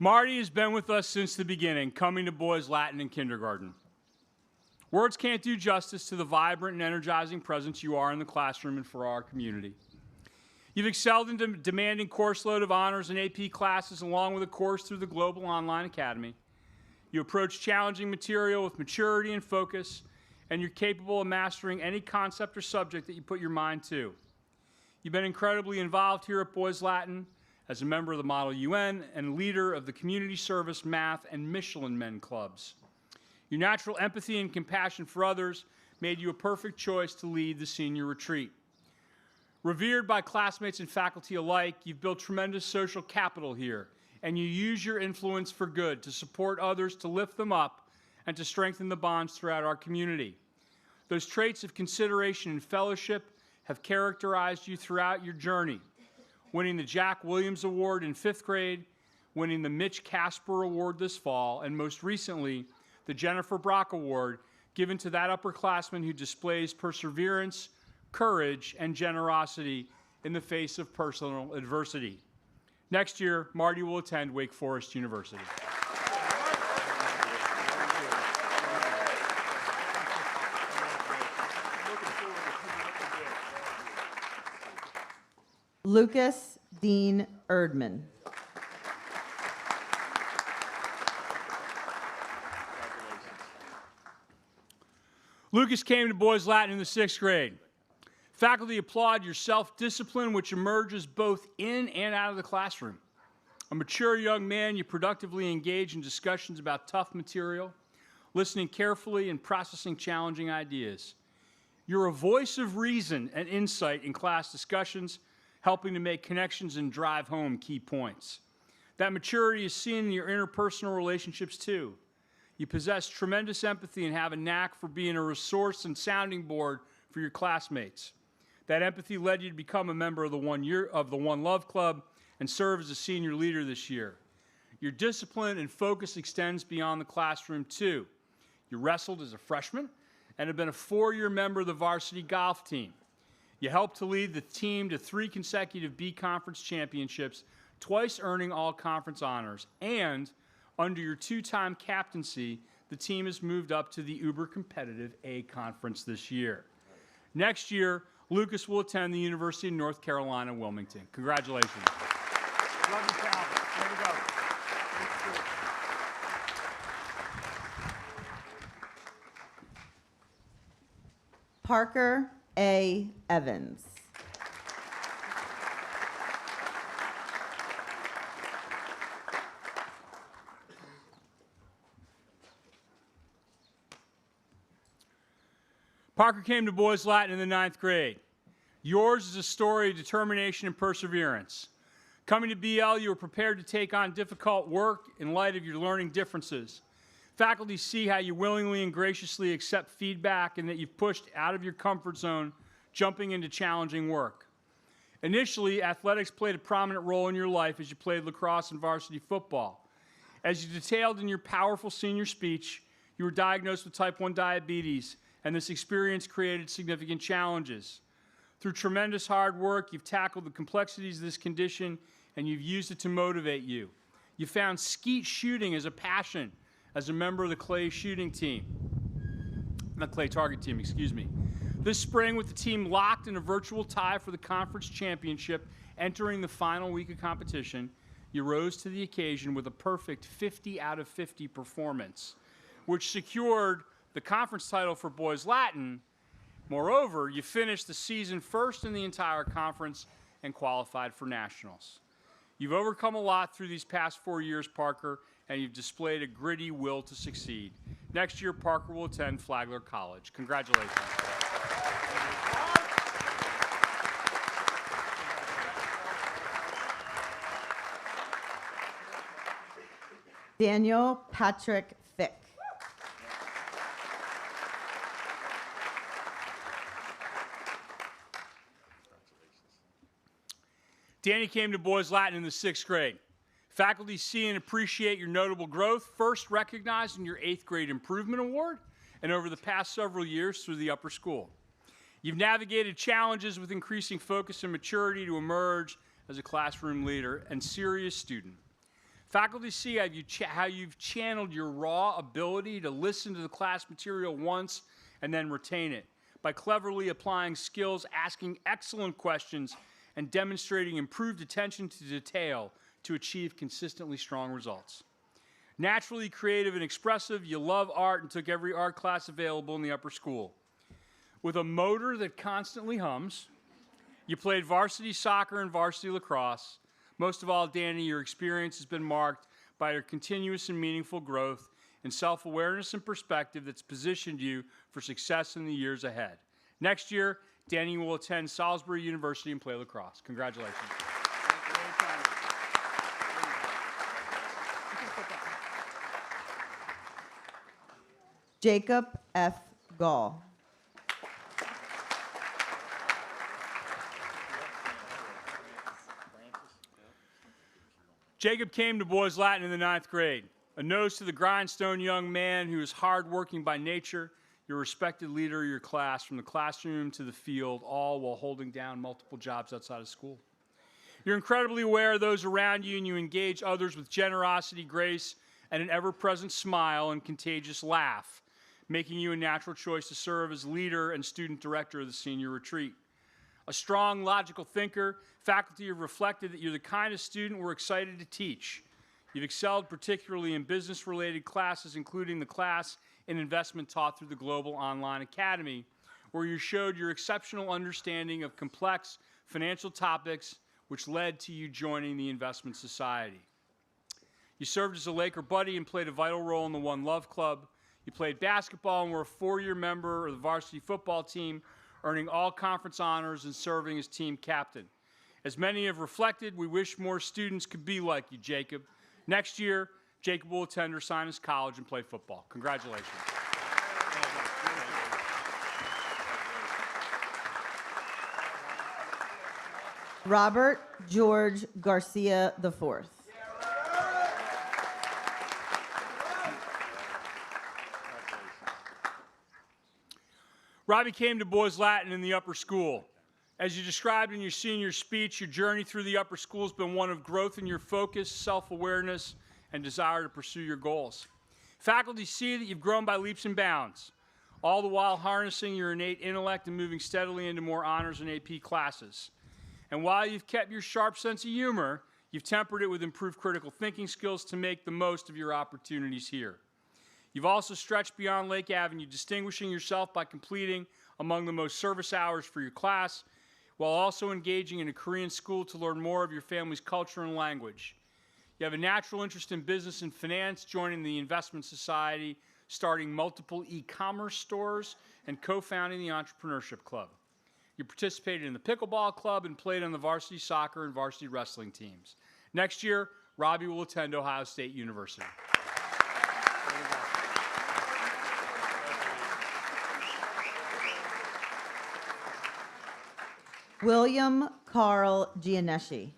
Marty has been with us since the beginning, coming to Boys Latin in kindergarten. Words can't do justice to the vibrant and energizing presence you are in the classroom and for our community. You've excelled in demanding course load of honors and AP classes, along with a course through the Global Online Academy. You approach challenging material with maturity and focus, and you're capable of mastering any concept or subject that you put your mind to. You've been incredibly involved here at Boys Latin as a member of the Model UN and leader of the Community Service, Math, and Michelin Men clubs. Your natural empathy and compassion for others made you a perfect choice to lead the senior retreat. Revered by classmates and faculty alike, you've built tremendous social capital here, and you use your influence for good to support others, to lift them up, and to strengthen the bonds throughout our community. Those traits of consideration and fellowship have characterized you throughout your journey, winning the Jack Williams Award in 5th grade, winning the Mitch Casper Award this fall, and most recently, the Jennifer Brock Award, given to that upperclassman who displays perseverance, courage, and generosity in the face of personal adversity. Next year, Marty will attend Wake Forest University. Lucas Dean Erdman. Lucas came to Boys Latin in the 6th grade. Faculty applaud your self-discipline, which emerges both in and out of the classroom. A mature young man, you productively engage in discussions about tough material, listening carefully and processing challenging ideas. You're a voice of reason and insight in class discussions, helping to make connections and drive home key points. That maturity is seen in your interpersonal relationships too. You possess tremendous empathy and have a knack for being a resource and sounding board for your classmates. That empathy led you to become a member of the One Love Club and serve as a senior leader this year. Your discipline and focus extends beyond the classroom too. You wrestled as a freshman and have been a 4-year member of the varsity golf team. You helped to lead the team to 3 consecutive B Conference championships, twice earning all conference honors, and under your 2-time captaincy, the team has moved up to the uber-competitive A Conference this year. Next year, Lucas will attend the University of North Carolina, Wilmington. Congratulations. Love you, pal. There we go. Parker A. Evans. Parker came to Boys Latin in the 9th grade. Yours is a story of determination and perseverance. Coming to BL, you were prepared to take on difficult work in light of your learning differences. Faculty see how you willingly and graciously accept feedback and that you've pushed out of your comfort zone, jumping into challenging work. Initially, athletics played a prominent role in your life as you played lacrosse and varsity football. As you detailed in your powerful senior speech, you were diagnosed with type 1 diabetes, and this experience created significant challenges. Through tremendous hard work, you've tackled the complexities of this condition, and you've used it to motivate you. You found skeet shooting as a passion as a member of the clay shooting team. Not clay target team, excuse me. This spring, with the team locked in a virtual tie for the conference championship, entering the final week of competition, you rose to the occasion with a perfect 50 out of 50 performance, which secured the conference title for Boys Latin. Moreover, you finished the season first in the entire conference and qualified for nationals. You've overcome a lot through these past 4 years, Parker, and you've displayed a gritty will to succeed. Next year, Parker will attend Flagler College. Congratulations. Daniel Patrick Fick. Danny came to Boys Latin in the 6th grade. Faculty see and appreciate your notable growth, first recognized in your 8th grade improvement award, and over the past several years through the upper school. You've navigated challenges with increasing focus and maturity to emerge as a classroom leader and serious student. Faculty see how you've channeled your raw ability to listen to the class material once and then retain it by cleverly applying skills, asking excellent questions, and demonstrating improved attention to detail to achieve consistently strong results. Naturally creative and expressive, you love art and took every art class available in the upper school. With a motor that constantly hums, you played varsity soccer and varsity lacrosse. Most of all, Danny, your experience has been marked by your continuous and meaningful growth in self-awareness and perspective that's positioned you for success in the years ahead. Next year, Danny will attend Salisbury University and play lacrosse. Congratulations. Jacob F. Gall. Jacob came to Boys Latin in the 9th grade. A nose to the grindstone young man who is hardworking by nature, your respected leader of your class, from the classroom to the field, all while holding down multiple jobs outside of school. You're incredibly aware of those around you, and you engage others with generosity, grace, and an ever-present smile and contagious laugh, making you a natural choice to serve as leader and student director of the senior retreat. A strong, logical thinker, faculty have reflected that you're the kind of student we're excited to teach. You've excelled particularly in business-related classes, including the class in investment taught through the Global Online Academy, where you showed your exceptional understanding of complex financial topics, which led to you joining the Investment Society. You served as a Laker buddy and played a vital role in the One Love Club. You played basketball and were a 4-year member of the varsity football team, earning all conference honors and serving as team captain. As many have reflected, we wish more students could be like you, Jacob. Next year, Jacob will attend Ursinus College and play football. Congratulations. Robert George Garcia IV. Robbie came to Boys Latin in the upper school. As you described in your senior speech, your journey through the upper school has been one of growth in your focus, self-awareness, and desire to pursue your goals. Faculty see that you've grown by leaps and bounds, all the while harnessing your innate intellect and moving steadily into more honors and AP classes. And while you've kept your sharp sense of humor, you've tempered it with improved critical thinking skills to make the most of your opportunities here. You've also stretched beyond Lake Avenue, distinguishing yourself by completing among the most service hours for your class, while also engaging in a Korean school to learn more of your family's culture and language. You have a natural interest in business and finance, joining the Investment Society, starting multiple e-commerce stores, and co-founding the Entrepreneurship Club. You participated in the pickleball club and played on the varsity soccer and varsity wrestling teams. Next year, Robbie will attend Ohio State University. William Carl Gianeschi.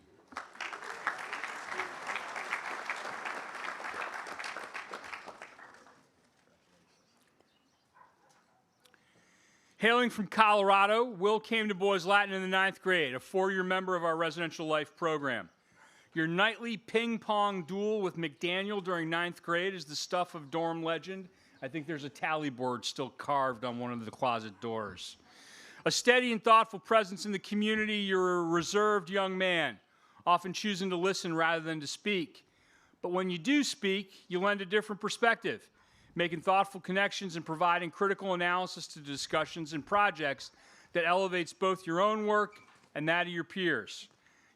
Hailing from Colorado, Will came to Boys Latin in the 9th grade, a 4-year member of our Residential Life program. Your nightly ping-pong duel with McDaniel during 9th grade is the stuff of dorm legend. I think there's a tally board still carved on one of the closet doors. A steady and thoughtful presence in the community, you're a reserved young man, often choosing to listen rather than to speak. But when you do speak, you lend a different perspective, making thoughtful connections and providing critical analysis to discussions and projects that elevates both your own work and that of your peers.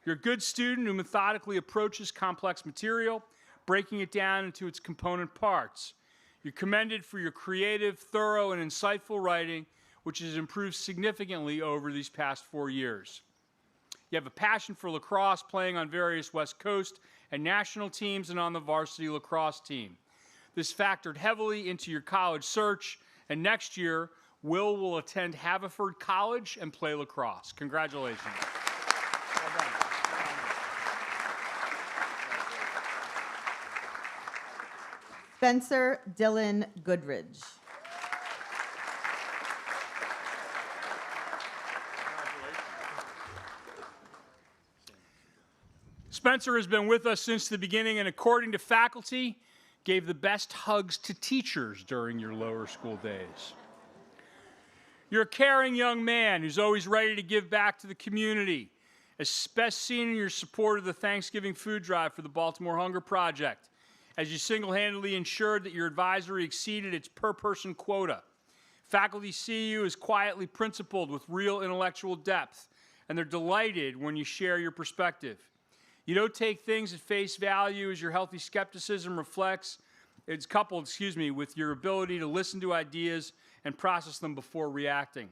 You're a good student who methodically approaches complex material, breaking it down into its component parts. You're commended for your creative, thorough, and insightful writing, which has improved significantly over these past 4 years. You have a passion for lacrosse, playing on various West Coast and national teams and on the varsity lacrosse team. This factored heavily into your college search, and next year, will attend Haverford College and play lacrosse. Congratulations. Spencer Dylan Goodridge. Spencer has been with us since the beginning, and according to faculty, gave the best hugs to teachers during your lower school days. You're a caring young man who's always ready to give back to the community, as best seen in your support of the Thanksgiving food drive for the Baltimore Hunger Project, as you single-handedly ensured that your advisory exceeded its per-person quota. Faculty see you as quietly principled with real intellectual depth, and they're delighted when you share your perspective. You don't take things at face value, as your healthy skepticism reflects. It's coupled, with your ability to listen to ideas and process them before reacting.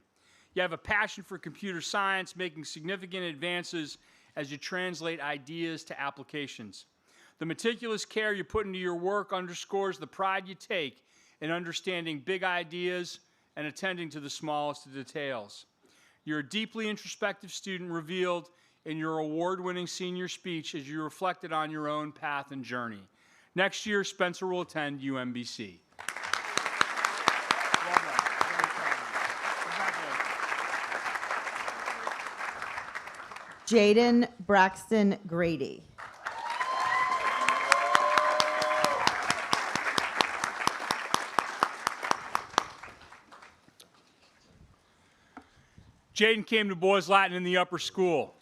You have a passion for computer science, making significant advances as you translate ideas to applications. The meticulous care you put into your work underscores the pride you take in understanding big ideas and attending to the smallest of details. You're a deeply introspective student, revealed in your award-winning senior speech as you reflected on your own path and journey. Next year, Spencer will attend UMBC. Jaden Braxton Grady. Jaden came to Boys Latin in the upper school.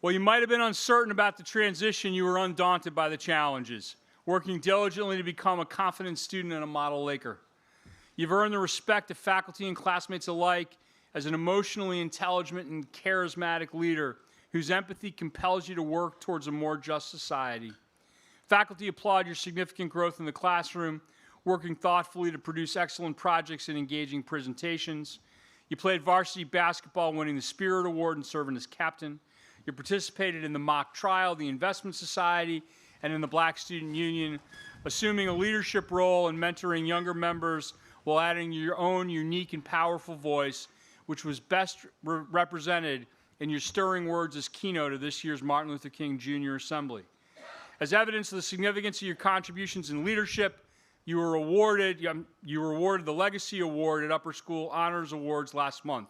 While you might have been uncertain about the transition, you were undaunted by the challenges, working diligently to become a confident student and a model Laker. You've earned the respect of faculty and classmates alike as an emotionally intelligent and charismatic leader whose empathy compels you to work towards a more just society. Faculty applaud your significant growth in the classroom, working thoughtfully to produce excellent projects and engaging presentations. You played varsity basketball, winning the Spirit Award and serving as captain. You participated in the mock trial, the Investment Society, and in the Black Student Union, assuming a leadership role and mentoring younger members while adding your own unique and powerful voice, which was best represented in your stirring words as keynote of this year's Martin Luther King Jr. Assembly. As evidence of the significance of your contributions in leadership, you were awarded the Legacy Award at Upper School Honors Awards last month.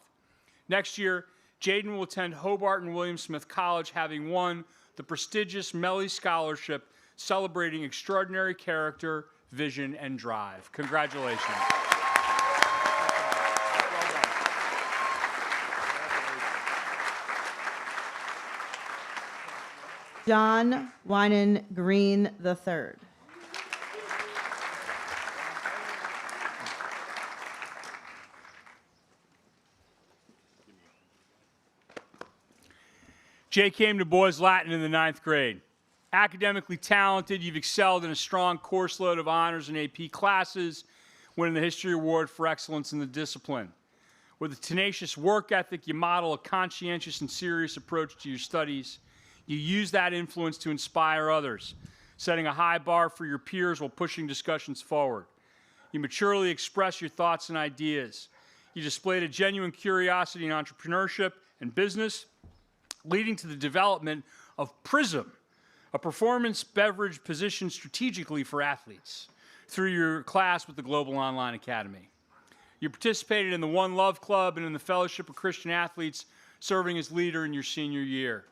Next year, Jaden will attend Hobart and William Smith College, having won the prestigious Melly Scholarship, celebrating extraordinary character, vision, and drive. Congratulations. John Winan Green III. Jay came to Boys Latin in the 9th grade. Academically talented, you've excelled in a strong course load of honors and AP classes, winning the History Award for excellence in the discipline. With a tenacious work ethic, you model a conscientious and serious approach to your studies. You use that influence to inspire others, setting a high bar for your peers while pushing discussions forward. You maturely express your thoughts and ideas. You displayed a genuine curiosity in entrepreneurship and business, leading to the development of PRISM, a performance beverage positioned strategically for athletes, through your class with the Global Online Academy. You participated in the One Love Club and in the Fellowship of Christian Athletes, serving as leader in your senior year.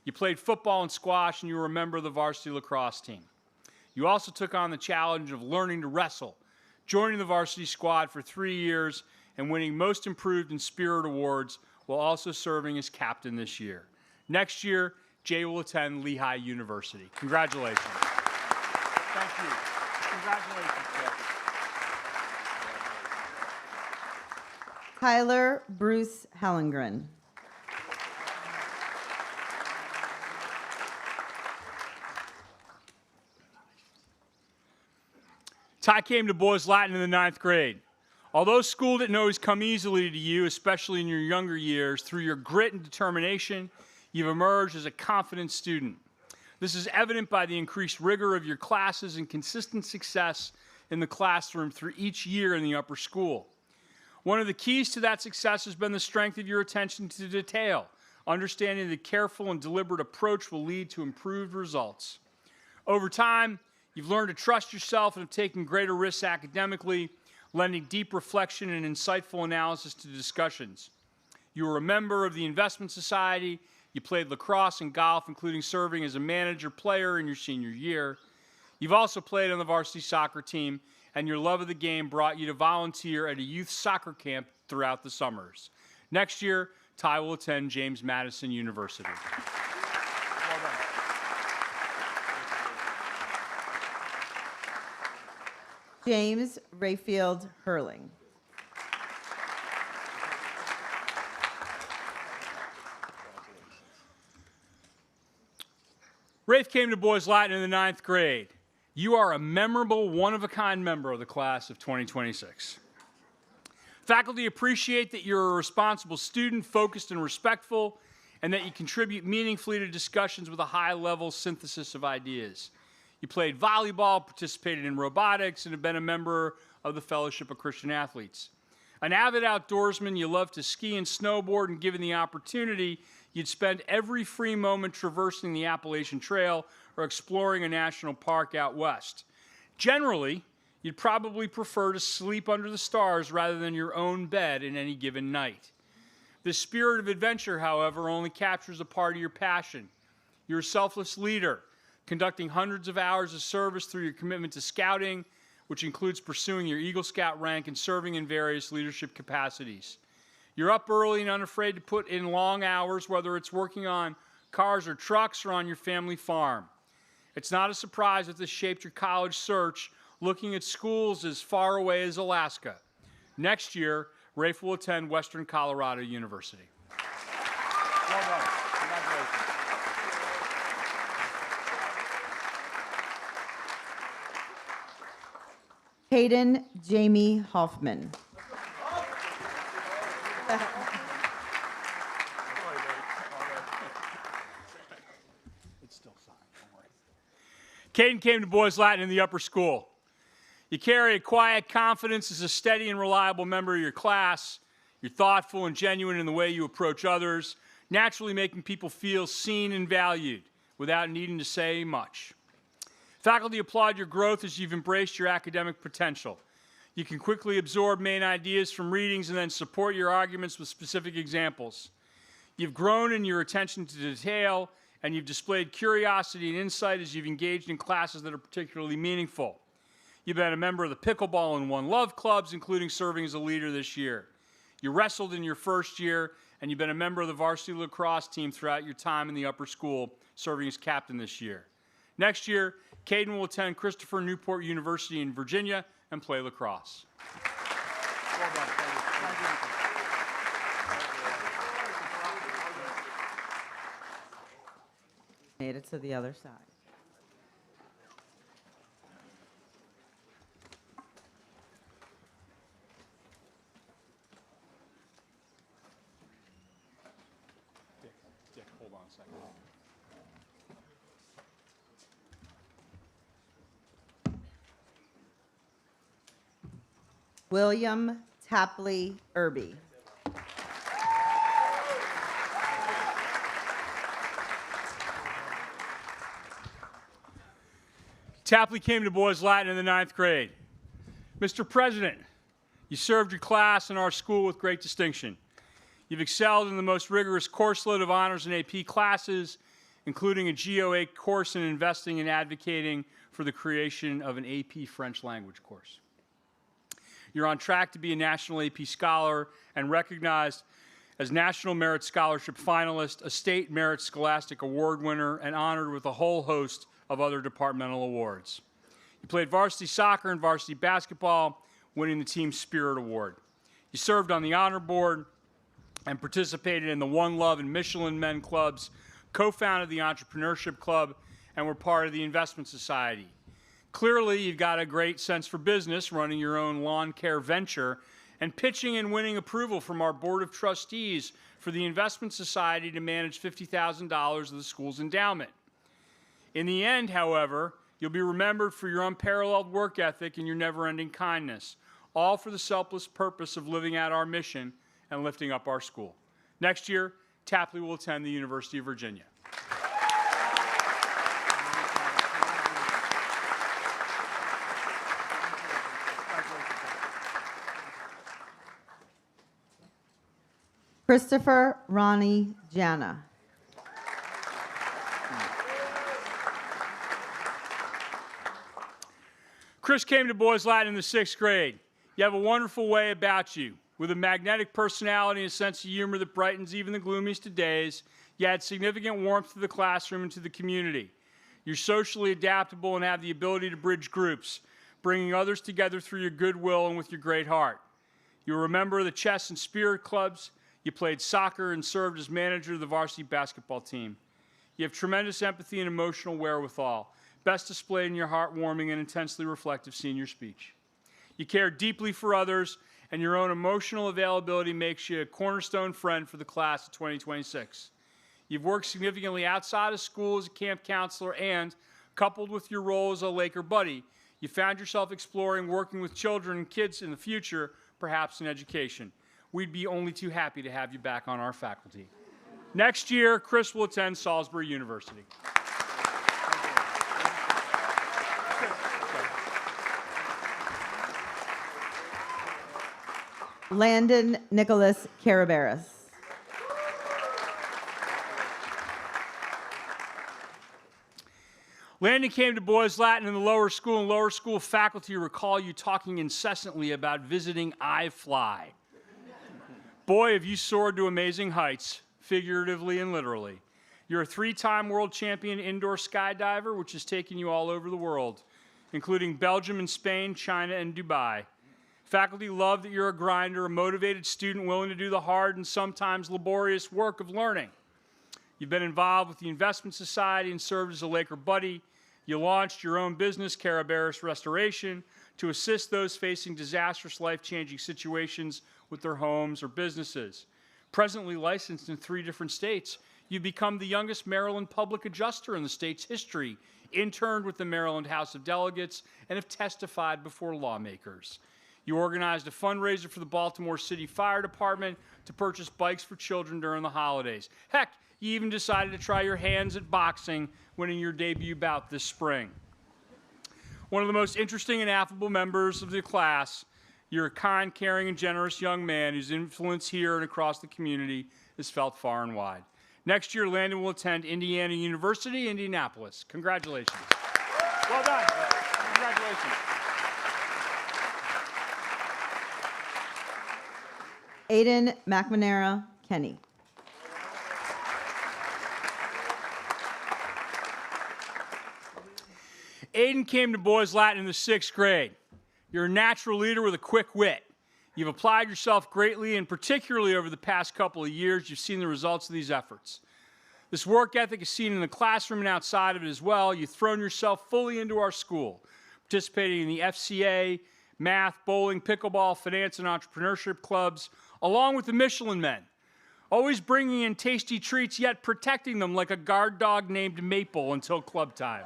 You played football and squash, and you were a member of the varsity lacrosse team. You also took on the challenge of learning to wrestle, joining the varsity squad for 3 years and winning Most Improved and Spirit awards while also serving as captain this year. Next year, Jay will attend Lehigh University. Congratulations. Thank you. Congratulations, Jay. Tyler Bruce Hellengren. Ty came to Boys Latin in the 9th grade. Although school didn't always come easily to you, especially in your younger years, through your grit and determination, you've emerged as a confident student. This is evident by the increased rigor of your classes and consistent success in the classroom through each year in the upper school. One of the keys to that success has been the strength of your attention to detail, understanding that careful and deliberate approach will lead to improved results. Over time, you've learned to trust yourself and have taken greater risks academically, lending deep reflection and insightful analysis to discussions. You were a member of the Investment Society. You played lacrosse and golf, including serving as a manager player in your senior year. You've also played on the varsity soccer team, and your love of the game brought you to volunteer at a youth soccer camp throughout the summers. Next year, Ty will attend James Madison University. Well done. James Rayfield Hurling. Rafe came to Boys Latin in the 9th grade. You are a memorable, one-of-a-kind member of the class of 2026. Faculty appreciate that you're a responsible student, focused and respectful, and that you contribute meaningfully to discussions with a high-level synthesis of ideas. You played volleyball, participated in robotics, and have been a member of the Fellowship of Christian Athletes. An avid outdoorsman, you love to ski and snowboard, and given the opportunity, you'd spend every free moment traversing the Appalachian Trail or exploring a national park out west. Generally, you'd probably prefer to sleep under the stars rather than your own bed in any given night. The spirit of adventure, however, only captures a part of your passion. You're a selfless leader, conducting hundreds of hours of service through your commitment to scouting, which includes pursuing your Eagle Scout rank and serving in various leadership capacities. You're up early and unafraid to put in long hours, whether it's working on cars or trucks or on your family farm. It's not a surprise that this shaped your college search, looking at schools as far away as Alaska. Next year, Rafe will attend Western Colorado University. Well done. Congratulations. Hayden Jamie Hoffman. Caden came to Boys Latin in the upper school. You carry a quiet confidence as a steady and reliable member of your class. You're thoughtful and genuine in the way you approach others, naturally making people feel seen and valued without needing to say much. Faculty applaud your growth as you've embraced your academic potential. You can quickly absorb main ideas from readings and then support your arguments with specific examples. You've grown in your attention to detail, and you've displayed curiosity and insight as you've engaged in classes that are particularly meaningful. You've been a member of the pickleball and One Love clubs, including serving as a leader this year. You wrestled in your first year, and you've been a member of the varsity lacrosse team throughout your time in the upper school, serving as captain this year. Next year, Caden will attend Christopher Newport University in Virginia and play lacrosse. Well done. Thank you. Made it to the other side. Dick, hold on a second. William Tapley Irby. Tapley came to Boys Latin in the 9th grade. Mr. President, you served your class and our school with great distinction. You've excelled in the most rigorous course load of honors and AP classes, including a GOA course in investing and advocating for the creation of an AP French language course. You're on track to be a national AP scholar and recognized as National Merit Scholarship finalist, a State Merit Scholastic Award winner, and honored with a whole host of other departmental awards. You played varsity soccer and varsity basketball, winning the Team Spirit Award. You served on the honor board and participated in the One Love and Michelin Men clubs, co-founded the Entrepreneurship Club, and were part of the Investment Society. Clearly, you've got a great sense for business, running your own lawn care venture, and pitching and winning approval from our Board of Trustees for the Investment Society to manage $50,000 of the school's endowment. In the end, however, you'll be remembered for your unparalleled work ethic and your never-ending kindness, all for the selfless purpose of living out our mission and lifting up our school. Next year, Tapley will attend the University of Virginia. Christopher Ronnie Jana. Chris came to Boys Latin in the 6th grade. You have a wonderful way about you. With a magnetic personality and a sense of humor that brightens even the gloomiest of days, you add significant warmth to the classroom and to the community. You're socially adaptable and have the ability to bridge groups, bringing others together through your goodwill and with your great heart. You're a member of the chess and spirit clubs. You played soccer and served as manager of the varsity basketball team. You have tremendous empathy and emotional wherewithal, best displayed in your heartwarming and intensely reflective senior speech. You care deeply for others, and your own emotional availability makes you a cornerstone friend for the class of 2026. You've worked significantly outside of school as a camp counselor and, coupled with your role as a Laker buddy, you found yourself exploring working with children and kids in the future, perhaps in education. We'd be only too happy to have you back on our faculty. Next year, Chris will attend Salisbury University. Landon Nicholas Carabaris. Landon came to Boys Latin in the lower school, and lower school faculty recall you talking incessantly about visiting iFly. Boy, have you soared to amazing heights, figuratively and literally. You're a 3-time world champion indoor skydiver, which has taken you all over the world, including Belgium and Spain, China, and Dubai. Faculty love that you're a grinder, a motivated student willing to do the hard and sometimes laborious work of learning. You've been involved with the Investment Society and served as a Laker buddy. You launched your own business, Carabaris Restoration, to assist those facing disastrous, life-changing situations with their homes or businesses. Presently licensed in 3 different states, you've become the youngest Maryland public adjuster in the state's history, interned with the Maryland House of Delegates, and have testified before lawmakers. You organized a fundraiser for the Baltimore City Fire Department to purchase bikes for children during the holidays. Heck, you even decided to try your hands at boxing, winning your debut bout this spring. One of the most interesting and affable members of the class, you're a kind, caring, and generous young man whose influence here and across the community is felt far and wide. Next year, Landon will attend Indiana University, Indianapolis. Congratulations. Well done. Congratulations. Aiden McNamara Kenny. Aiden came to Boys Latin in the 6th grade. You're a natural leader with a quick wit. You've applied yourself greatly, and particularly over the past couple of years, you've seen the results of these efforts. This work ethic is seen in the classroom and outside of it as well. You've thrown yourself fully into our school, participating in the FCA, math, bowling, pickleball, finance, and entrepreneurship clubs, along with the Michelin Men, always bringing in tasty treats, yet protecting them like a guard dog named Maple until club time.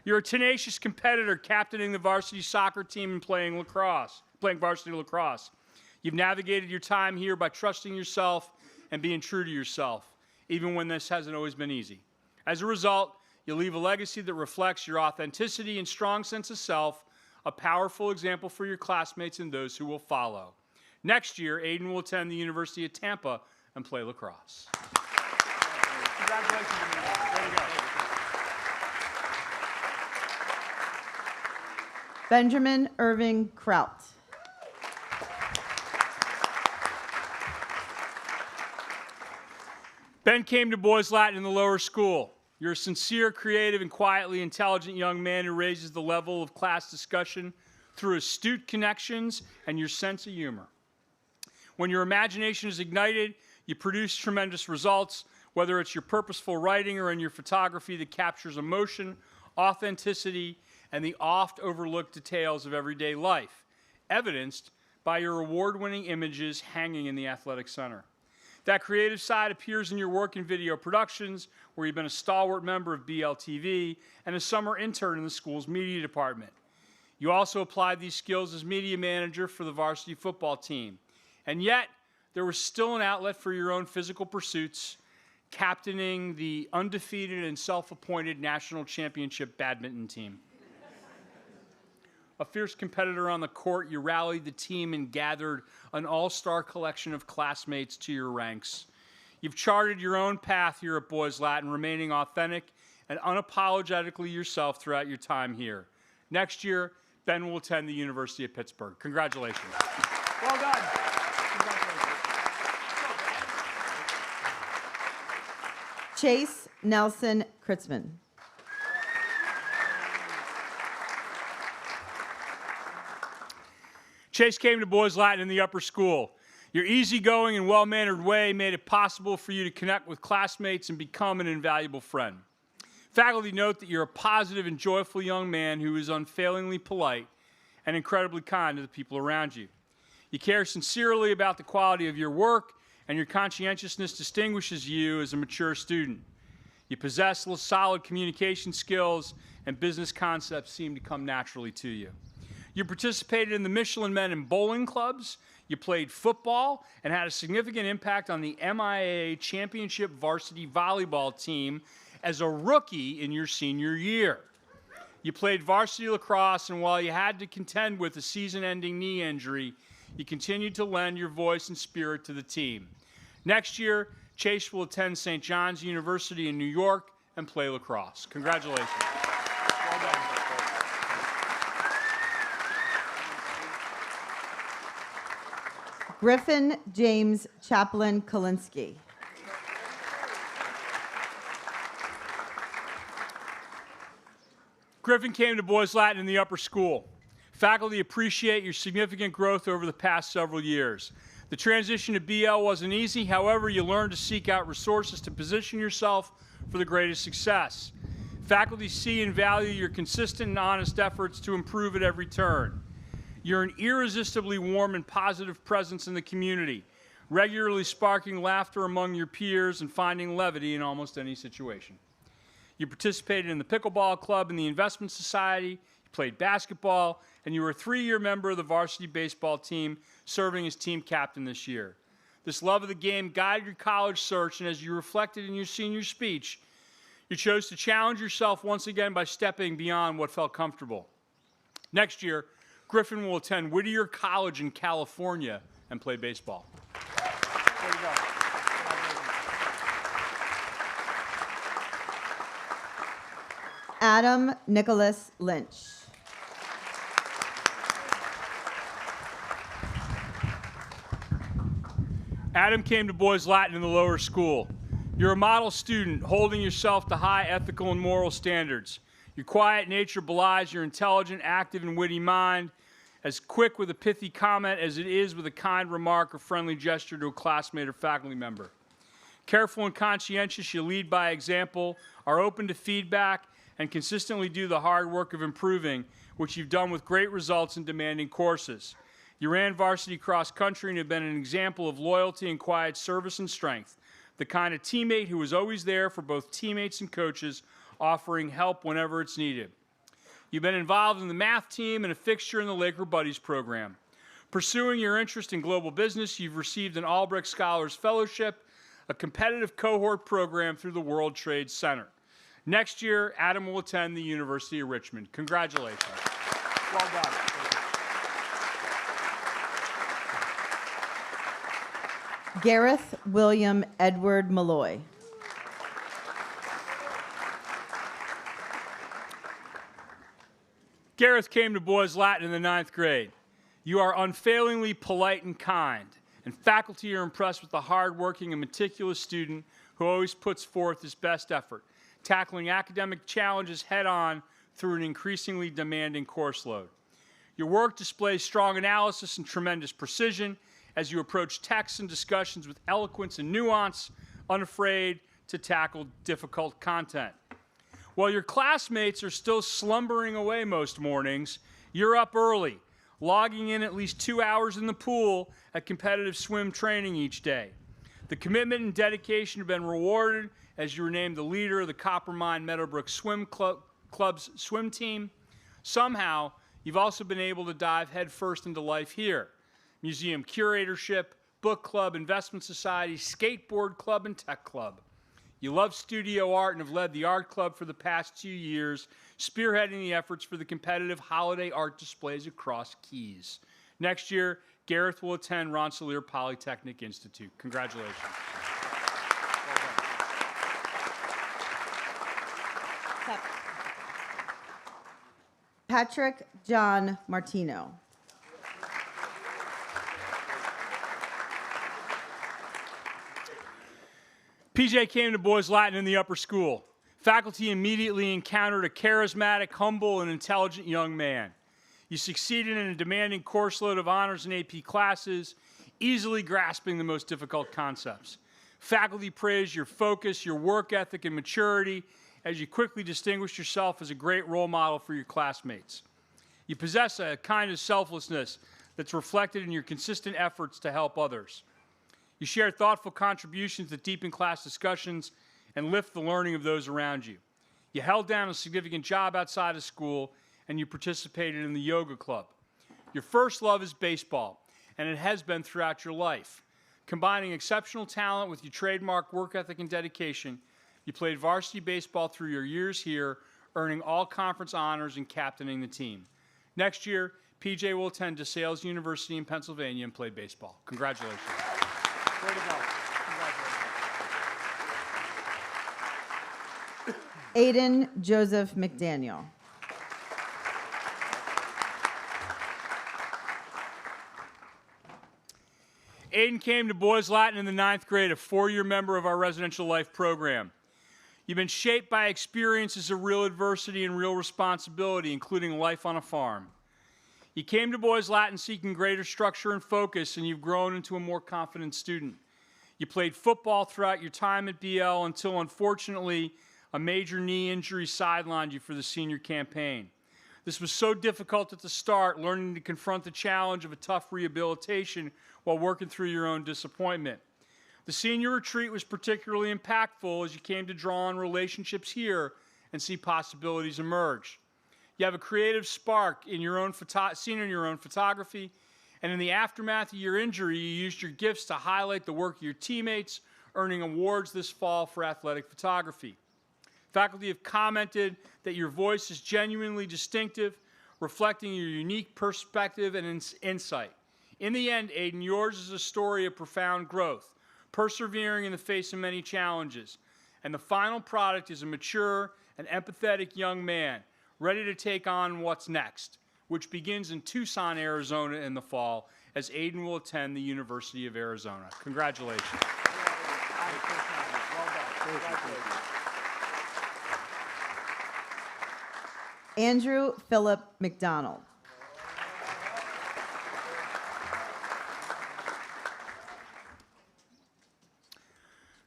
You're a tenacious competitor, captaining the varsity soccer team and playing varsity lacrosse. You've navigated your time here by trusting yourself and being true to yourself, even when this hasn't always been easy. As a result, you'll leave a legacy that reflects your authenticity and strong sense of self, a powerful example for your classmates and those who will follow. Next year, Aiden will attend the University of Tampa and play lacrosse. Congratulations, Aiden. There you go. Benjamin Irving Kraut. Ben came to Boys Latin in the lower school. You're a sincere, creative, and quietly intelligent young man who raises the level of class discussion through astute connections and your sense of humor. When your imagination is ignited, you produce tremendous results, whether it's your purposeful writing or in your photography that captures emotion, authenticity, and the oft-overlooked details of everyday life, evidenced by your award-winning images hanging in the athletic center. That creative side appears in your work in video productions, where you've been a stalwart member of BLTV and a summer intern in the school's media department. You also applied these skills as media manager for the varsity football team. And yet, there was still an outlet for your own physical pursuits, captaining the undefeated and self-appointed national championship badminton team. A fierce competitor on the court, you rallied the team and gathered an all-star collection of classmates to your ranks. You've charted your own path here at Boys Latin, remaining authentic and unapologetically yourself throughout your time here. Next year, Ben will attend the University of Pittsburgh. Congratulations. Well done. Chase Nelson Kritzman. Chase came to Boys Latin in the upper school. Your easygoing and well-mannered way made it possible for you to connect with classmates and become an invaluable friend. Faculty note that you're a positive and joyful young man who is unfailingly polite and incredibly kind to the people around you. You care sincerely about the quality of your work, and your conscientiousness distinguishes you as a mature student. You possess solid communication skills, and business concepts seem to come naturally to you. You participated in the Michelin Men and bowling clubs. You played football and had a significant impact on the MIAA Championship varsity volleyball team as a rookie in your senior year. You played varsity lacrosse, and while you had to contend with a season-ending knee injury, you continued to lend your voice and spirit to the team. Next year, Chase will attend St. John's University in New York and play lacrosse. Congratulations. Well done. Griffin James Chaplin Kalinsky. Griffin came to Boys Latin in the upper school. Faculty appreciate your significant growth over the past several years. The transition to BL wasn't easy. However, you learned to seek out resources to position yourself for the greatest success. Faculty see and value your consistent and honest efforts to improve at every turn. You're an irresistibly warm and positive presence in the community, regularly sparking laughter among your peers and finding levity in almost any situation. You participated in the pickleball club and the investment society, you played basketball, and you were a 3-year member of the varsity baseball team, serving as team captain this year. This love of the game guided your college search, and as you reflected in your senior speech, you chose to challenge yourself once again by stepping beyond what felt comfortable. Next year, Griffin will attend Whittier College in California and play baseball. There you go. Adam Nicholas Lynch. Adam came to Boys Latin in the lower school. You're a model student, holding yourself to high ethical and moral standards. Your quiet nature belies your intelligent, active, and witty mind, as quick with a pithy comment as it is with a kind remark or friendly gesture to a classmate or faculty member. Careful and conscientious, you lead by example, are open to feedback, and consistently do the hard work of improving, which you've done with great results in demanding courses. You ran varsity cross country and have been an example of loyalty and quiet service and strength, the kind of teammate who is always there for both teammates and coaches, offering help whenever it's needed. You've been involved in the math team and a fixture in the Laker Buddies program. Pursuing your interest in global business, you've received an Albrecht Scholars Fellowship, a competitive cohort program through the World Trade Center. Next year, Adam will attend the University of Richmond. Congratulations. Well done. Gareth William Edward Malloy. Gareth came to Boys Latin in the 9th grade. You are unfailingly polite and kind, and faculty are impressed with the hardworking and meticulous student who always puts forth his best effort, tackling academic challenges head-on through an increasingly demanding course load. Your work displays strong analysis and tremendous precision as you approach texts and discussions with eloquence and nuance, unafraid to tackle difficult content. While your classmates are still slumbering away most mornings, you're up early, logging in at least 2 hours in the pool at competitive swim training each day. The commitment and dedication have been rewarded as you were named the leader of the Coppermine Meadowbrook Swim Club's swim team. Somehow, you've also been able to dive headfirst into life here. Museum curatorship, book club, investment society, skateboard club, and tech club. You love studio art and have led the art club for the past 2 years, spearheading the efforts for the competitive holiday art displays across Keys. Next year, Gareth will attend Rensselaer Polytechnic Institute. Congratulations. Patrick John Martino. PJ came to Boys Latin in the upper school. Faculty immediately encountered a charismatic, humble, and intelligent young man. You succeeded in a demanding course load of honors and AP classes, easily grasping the most difficult concepts. Faculty praised your focus, your work ethic, and maturity as you quickly distinguished yourself as a great role model for your classmates. You possess a kind of selflessness that's reflected in your consistent efforts to help others. You share thoughtful contributions that deepen class discussions and lift the learning of those around you. You held down a significant job outside of school, and you participated in the yoga club. Your first love is baseball, and it has been throughout your life. Combining exceptional talent with your trademark work ethic and dedication, you played varsity baseball through your years here, earning all conference honors and captaining the team. Next year, PJ will attend DeSales University in Pennsylvania and play baseball. Congratulations. Way to go. Aiden Joseph McDaniel. Aiden came to Boys Latin in the 9th grade, a 4-year member of our residential life program. You've been shaped by experiences of real adversity and real responsibility, including life on a farm. You came to Boys Latin seeking greater structure and focus, and you've grown into a more confident student. You played football throughout your time at BL until, unfortunately, a major knee injury sidelined you for the senior campaign. This was so difficult at the start, learning to confront the challenge of a tough rehabilitation while working through your own disappointment. The senior retreat was particularly impactful as you came to draw on relationships here and see possibilities emerge. You have a creative spark in your own seen in your own photography, and in the aftermath of your injury, you used your gifts to highlight the work of your teammates, earning awards this fall for athletic photography. Faculty have commented that your voice is genuinely distinctive, reflecting your unique perspective and insight. In the end, Aiden, yours is a story of profound growth, persevering in the face of many challenges. And the final product is a mature and empathetic young man, ready to take on what's next, which begins in Tucson, Arizona in the fall, as Aiden will attend the University of Arizona. Congratulations. Andrew Philip McDonald.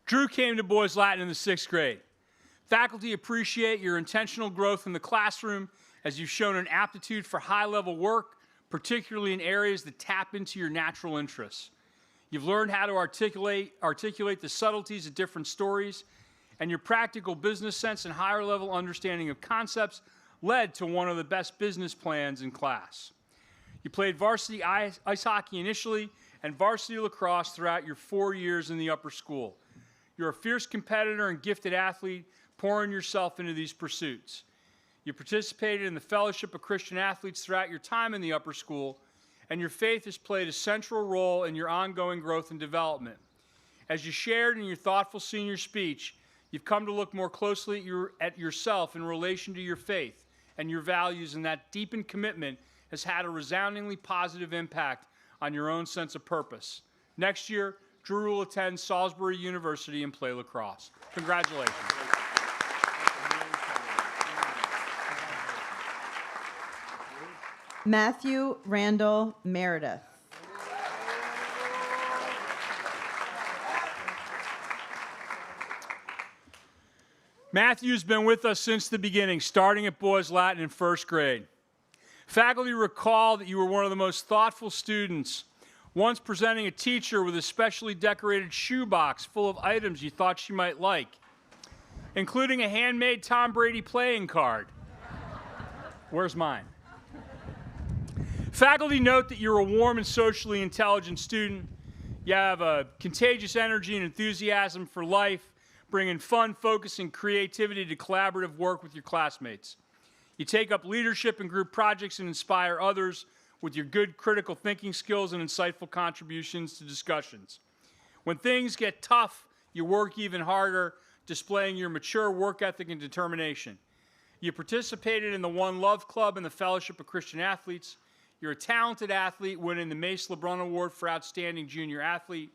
Drew came to Boys Latin in the 6th grade. Faculty appreciate your intentional growth in the classroom as you've shown an aptitude for high-level work, particularly in areas that tap into your natural interests. You've learned how to articulate the subtleties of different stories, and your practical business sense and higher-level understanding of concepts led to one of the best business plans in class. You played varsity ice hockey initially and varsity lacrosse throughout your 4 years in the upper school. You're a fierce competitor and gifted athlete, pouring yourself into these pursuits. You participated in the Fellowship of Christian Athletes throughout your time in the upper school, and your faith has played a central role in your ongoing growth and development. As you shared in your thoughtful senior speech, you've come to look more closely at yourself in relation to your faith and your values, and that deepened commitment has had a resoundingly positive impact on your own sense of purpose. Next year, Drew will attend Salisbury University and play lacrosse. Congratulations. Matthew Randall Meredith. Matthew's been with us since the beginning, starting at Boys Latin in 1st grade. Faculty recall that you were one of the most thoughtful students, once presenting a teacher with a specially decorated shoebox full of items you thought she might like, including a handmade Tom Brady playing card. Where's mine? Faculty note that you're a warm and socially intelligent student. You have a contagious energy and enthusiasm for life, bringing fun, focus, and creativity to collaborative work with your classmates. You take up leadership in group projects and inspire others with your good critical thinking skills and insightful contributions to discussions. When things get tough, you work even harder, displaying your mature work ethic and determination. You participated in the One Love Club and the Fellowship of Christian Athletes. You're a talented athlete, winning the Mace LeBrun Award for Outstanding Junior Athlete.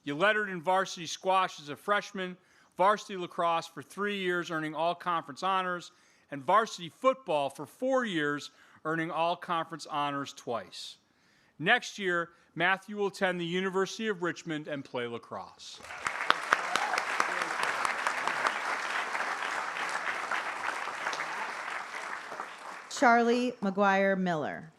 You lettered in varsity squash as a freshman, varsity lacrosse for 3 years, earning all-conference honors, and varsity football for 4 years, earning all-conference honors twice. Next year, Matthew will attend the University of Richmond and play lacrosse. Charlie McGuire Miller.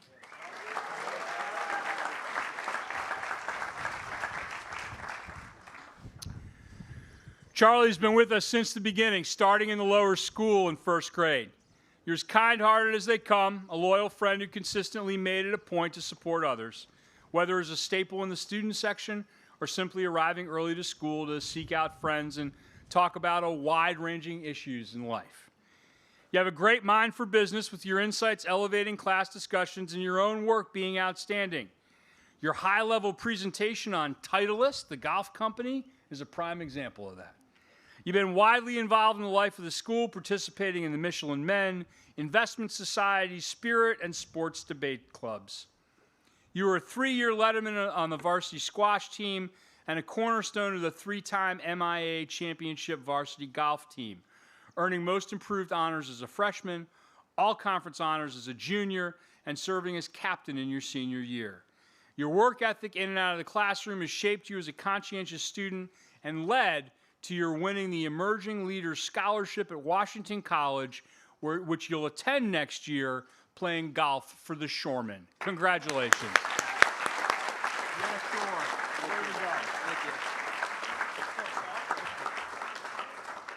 Charlie's been with us since the beginning, starting in the lower school in 1st grade. You're as kind-hearted as they come, a loyal friend who consistently made it a point to support others, whether as a staple in the student section or simply arriving early to school to seek out friends and talk about a wide-ranging issues in life. You have a great mind for business, with your insights elevating class discussions and your own work being outstanding. Your high-level presentation on Titleist, the golf company, is a prime example of that. You've been widely involved in the life of the school, participating in the Michelin Men, Investment Society, Spirit, and sports debate clubs. You were a 3-year letterman on the varsity squash team and a cornerstone of the 3-time MIA championship varsity golf team, earning most improved honors as a freshman, all-conference honors as a junior, and serving as captain in your senior year. Your work ethic in and out of the classroom has shaped you as a conscientious student and led to your winning the Emerging Leaders Scholarship at Washington College, which you'll attend next year, playing golf for the Shoremen. Congratulations.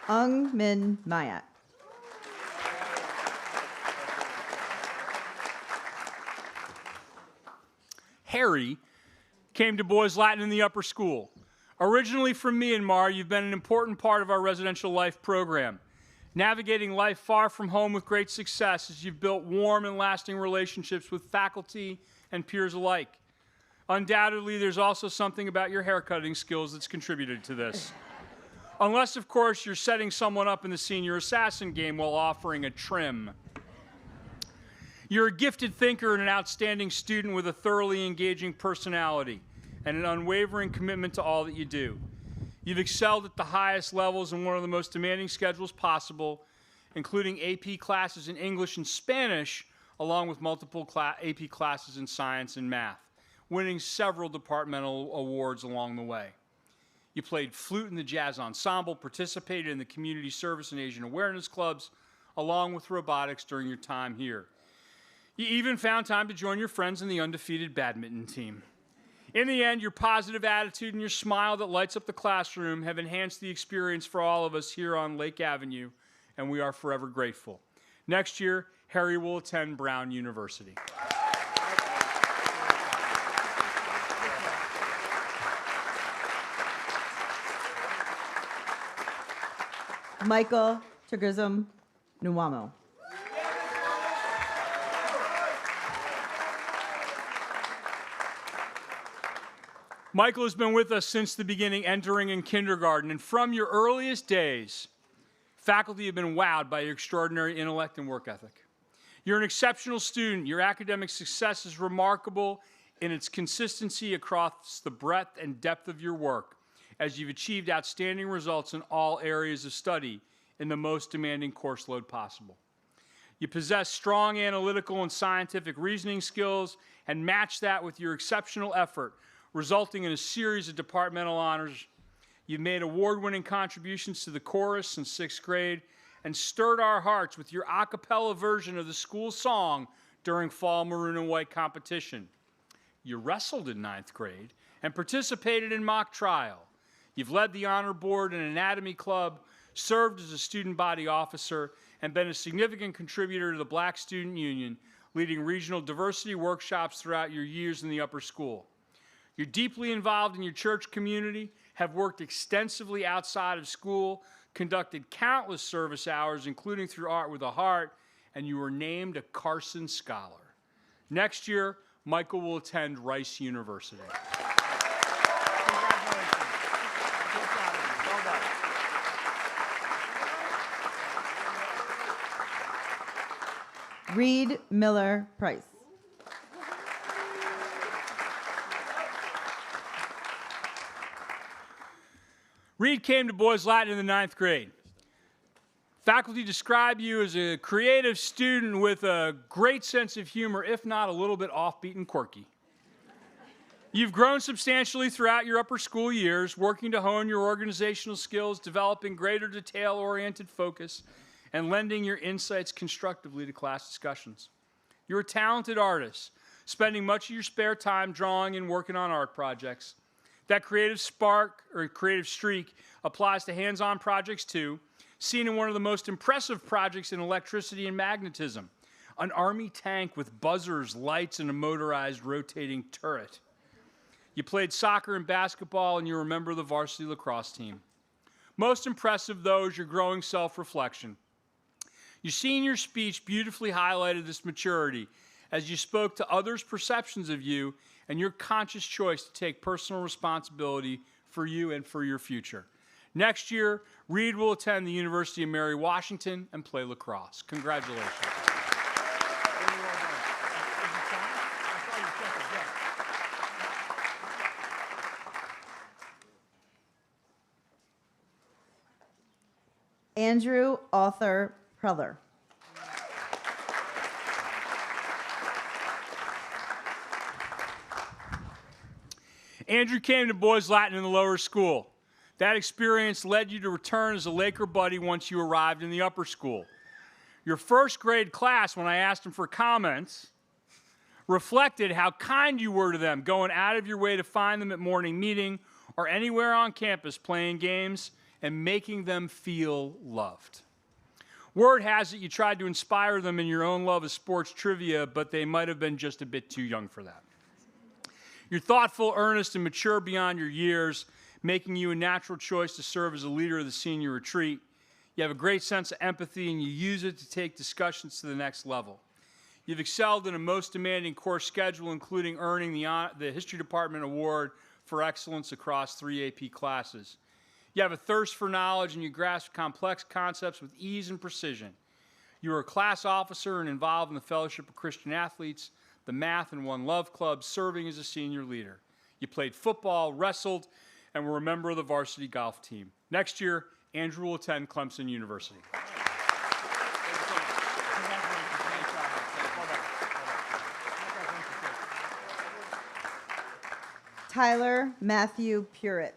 Ung Min Mayat. Harry came to Boys Latin in the upper school. Originally from Myanmar, you've been an important part of our residential life program, navigating life far from home with great success as you've built warm and lasting relationships with faculty and peers alike. Undoubtedly, there's also something about your haircutting skills that's contributed to this. Unless, of course, you're setting someone up in the senior assassin game while offering a trim. You're a gifted thinker and an outstanding student with a thoroughly engaging personality and an unwavering commitment to all that you do. You've excelled at the highest levels in one of the most demanding schedules possible, including AP classes in English and Spanish, along with multiple AP classes in science and math, winning several departmental awards along the way. You played flute in the jazz ensemble, participated in the community service and Asian awareness clubs, along with robotics during your time here. You even found time to join your friends in the undefeated badminton team. In the end, your positive attitude and your smile that lights up the classroom have enhanced the experience for all of us here on Lake Avenue, and we are forever grateful. Next year, Harry will attend Brown University. Michael Chagrizum Nwamo. Michael has been with us since the beginning, entering in kindergarten, and from your earliest days, faculty have been wowed by your extraordinary intellect and work ethic. You're an exceptional student. Your academic success is remarkable in its consistency across the breadth and depth of your work, as you've achieved outstanding results in all areas of study in the most demanding course load possible. You possess strong analytical and scientific reasoning skills and match that with your exceptional effort, resulting in a series of departmental honors. You've made award-winning contributions to the chorus in 6th grade and stirred our hearts with your a cappella version of the school song during fall maroon and white competition. You wrestled in 9th grade and participated in mock trial. You've led the honor board and anatomy club, served as a student body officer, and been a significant contributor to the Black Student Union, leading regional diversity workshops throughout your years in the upper school. You're deeply involved in your church community, have worked extensively outside of school, conducted countless service hours, including through Art with a Heart, and you were named a Carson Scholar. Next year, Michael will attend Rice University. Reed Miller Price. Reed came to Boys Latin in the 9th grade. Faculty describe you as a creative student with a great sense of humor, if not a little bit offbeat and quirky. You've grown substantially throughout your upper school years, working to hone your organizational skills, developing greater detail-oriented focus, and lending your insights constructively to class discussions. You're a talented artist, spending much of your spare time drawing and working on art projects. That creative spark or creative streak applies to hands-on projects too, seen in one of the most impressive projects in electricity and magnetism, an Army tank with buzzers, lights, and a motorized rotating turret. You played soccer and basketball, and you're a member of the varsity lacrosse team. Most impressive, though, is your growing self-reflection. Your senior speech beautifully highlighted this maturity as you spoke to others' perceptions of you and your conscious choice to take personal responsibility for you and for your future. Next year, Reed will attend the University of Mary Washington and play lacrosse. Congratulations. Andrew Arthur Preller. Andrew came to Boys Latin in the lower school. That experience led you to return as a Laker buddy once you arrived in the upper school. Your first grade class, when I asked them for comments, reflected how kind you were to them, going out of your way to find them at morning meeting or anywhere on campus playing games and making them feel loved. Word has it you tried to inspire them in your own love of sports trivia, but they might have been just a bit too young for that. You're thoughtful, earnest, and mature beyond your years, making you a natural choice to serve as a leader of the senior retreat. You have a great sense of empathy, and you use it to take discussions to the next level. You've excelled in a most demanding course schedule, including earning the History Department Award for excellence across 3 AP classes. You have a thirst for knowledge, and you grasp complex concepts with ease and precision. You are a class officer and involved in the Fellowship of Christian Athletes, the Math and One Love Club, serving as a senior leader. You played football, wrestled, and were a member of the varsity golf team. Next year, Andrew will attend Clemson University. Tyler Matthew Puritz.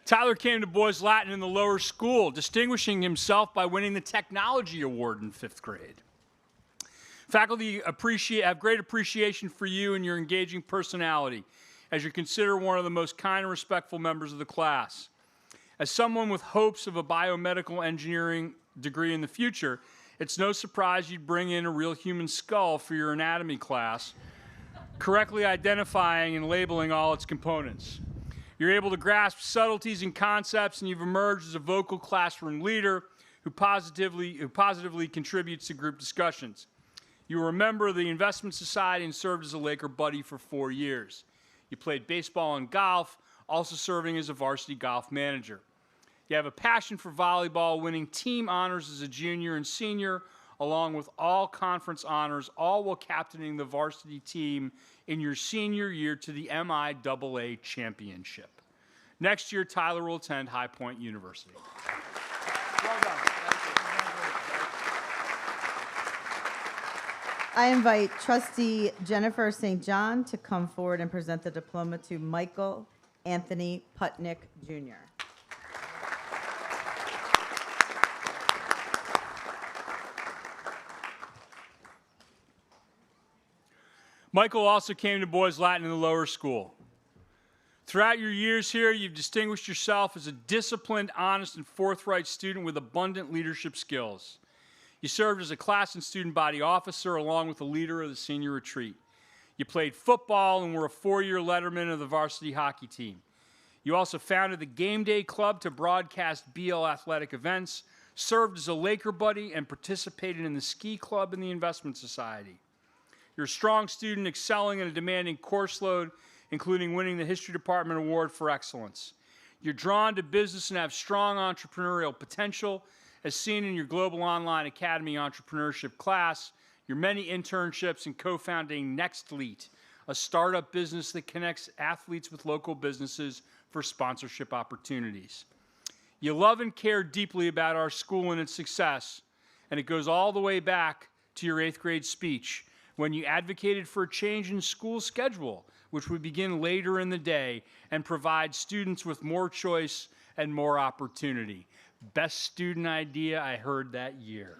Tyler came to Boys Latin in the lower school, distinguishing himself by winning the Technology Award in 5th grade. Faculty have great appreciation for you and your engaging personality, as you're considered one of the most kind and respectful members of the class. As someone with hopes of a biomedical engineering degree in the future, it's no surprise you'd bring in a real human skull for your anatomy class, correctly identifying and labeling all its components. You're able to grasp subtleties and concepts, and you've emerged as a vocal classroom leader who positively contributes to group discussions. You were a member of the Investment Society and served as a Laker buddy for 4 years. You played baseball and golf, also serving as a varsity golf manager. You have a passion for volleyball, winning team honors as a junior and senior, along with all conference honors, all while captaining the varsity team in your senior year to the MIAA championship. Next year, Tyler will attend High Point University. Well done. I invite Trustee Jennifer St. John to come forward and present the diploma to Michael Anthony Putnick, Jr. Michael also came to Boys Latin in the lower school. Throughout your years here, you've distinguished yourself as a disciplined, honest, and forthright student with abundant leadership skills. You served as a class and student body officer along with the leader of the senior retreat. You played football and were a 4-year letterman of the varsity hockey team. You also founded the Game Day Club to broadcast BL athletic events, served as a Laker buddy, and participated in the ski club and the Investment Society. You're a strong student excelling in a demanding course load, including winning the History Department Award for Excellence. You're drawn to business and have strong entrepreneurial potential, as seen in your Global Online Academy entrepreneurship class, your many internships, and co-founding NextLeet, a startup business that connects athletes with local businesses for sponsorship opportunities. You love and care deeply about our school and its success, and it goes all the way back to your 8th grade speech, when you advocated for a change in school schedule, which would begin later in the day and provide students with more choice and more opportunity. Best student idea I heard that year.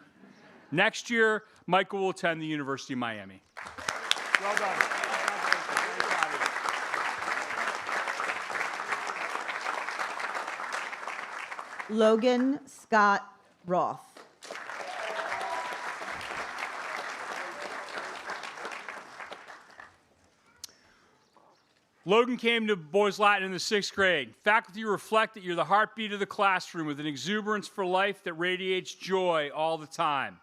Next year, Michael will attend the University of Miami. Well done. Logan Scott Roth. Logan came to Boys Latin in the 6th grade. Faculty reflect that you're the heartbeat of the classroom with an exuberance for life that radiates joy all the time.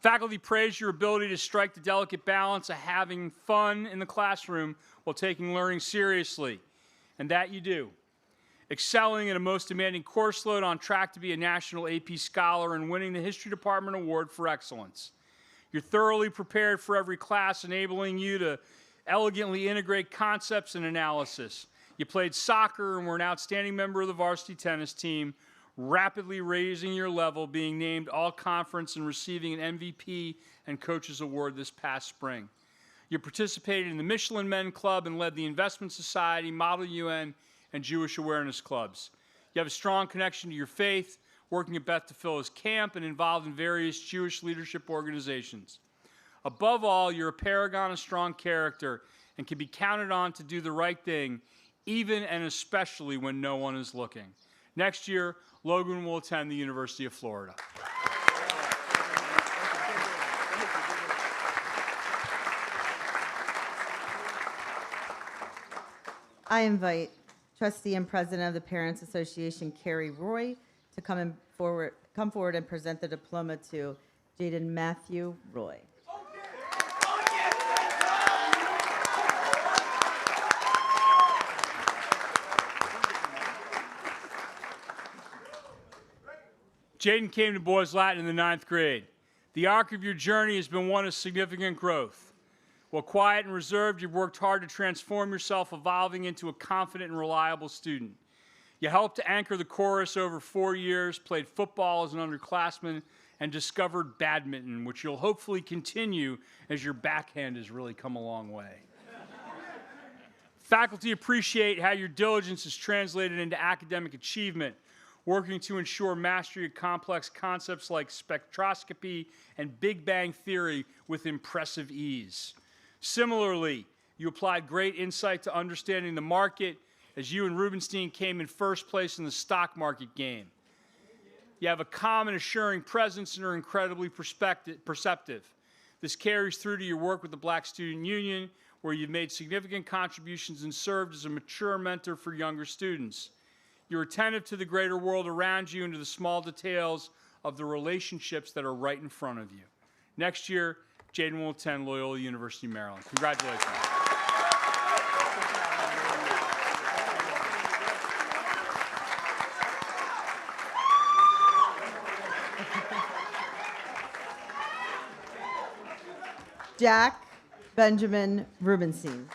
Faculty praise your ability to strike the delicate balance of having fun in the classroom while taking learning seriously, and that you do. Excelling in a most demanding course load, on track to be a national AP scholar, and winning the History Department Award for Excellence. You're thoroughly prepared for every class, enabling you to elegantly integrate concepts and analysis. You played soccer and were an outstanding member of the varsity tennis team, rapidly raising your level, being named all-conference and receiving an MVP and Coaches Award this past spring. You participated in the Michelin Men Club and led the Investment Society, Model UN, and Jewish Awareness Clubs. You have a strong connection to your faith, working at Beth Tefillah's camp and involved in various Jewish leadership organizations. Above all, you're a paragon of strong character and can be counted on to do the right thing, even and especially when no one is looking. Next year, Logan will attend the University of Florida. I invite Trustee and President of the Parents Association, Carrie Roy, to come forward and present the diploma to Jaden Matthew Roy. Jaden came to Boys Latin in the 9th grade. The arc of your journey has been one of significant growth. While quiet and reserved, you've worked hard to transform yourself, evolving into a confident and reliable student. You helped to anchor the chorus over 4 years, played football as an underclassman, and discovered badminton, which you'll hopefully continue as your backhand has really come a long way. Faculty appreciate how your diligence is translated into academic achievement, working to ensure mastery of complex concepts like spectroscopy and Big Bang theory with impressive ease. Similarly, you applied great insight to understanding the market as you and Rubenstein came in first place in the stock market game. You have a calm and assuring presence and are incredibly perceptive. This carries through to your work with the Black Student Union, where you've made significant contributions and served as a mature mentor for younger students. You're attentive to the greater world around you and to the small details of the relationships that are right in front of you. Next year, Jaden will attend Loyola University, Maryland. Congratulations. Jack Benjamin Rubenstein.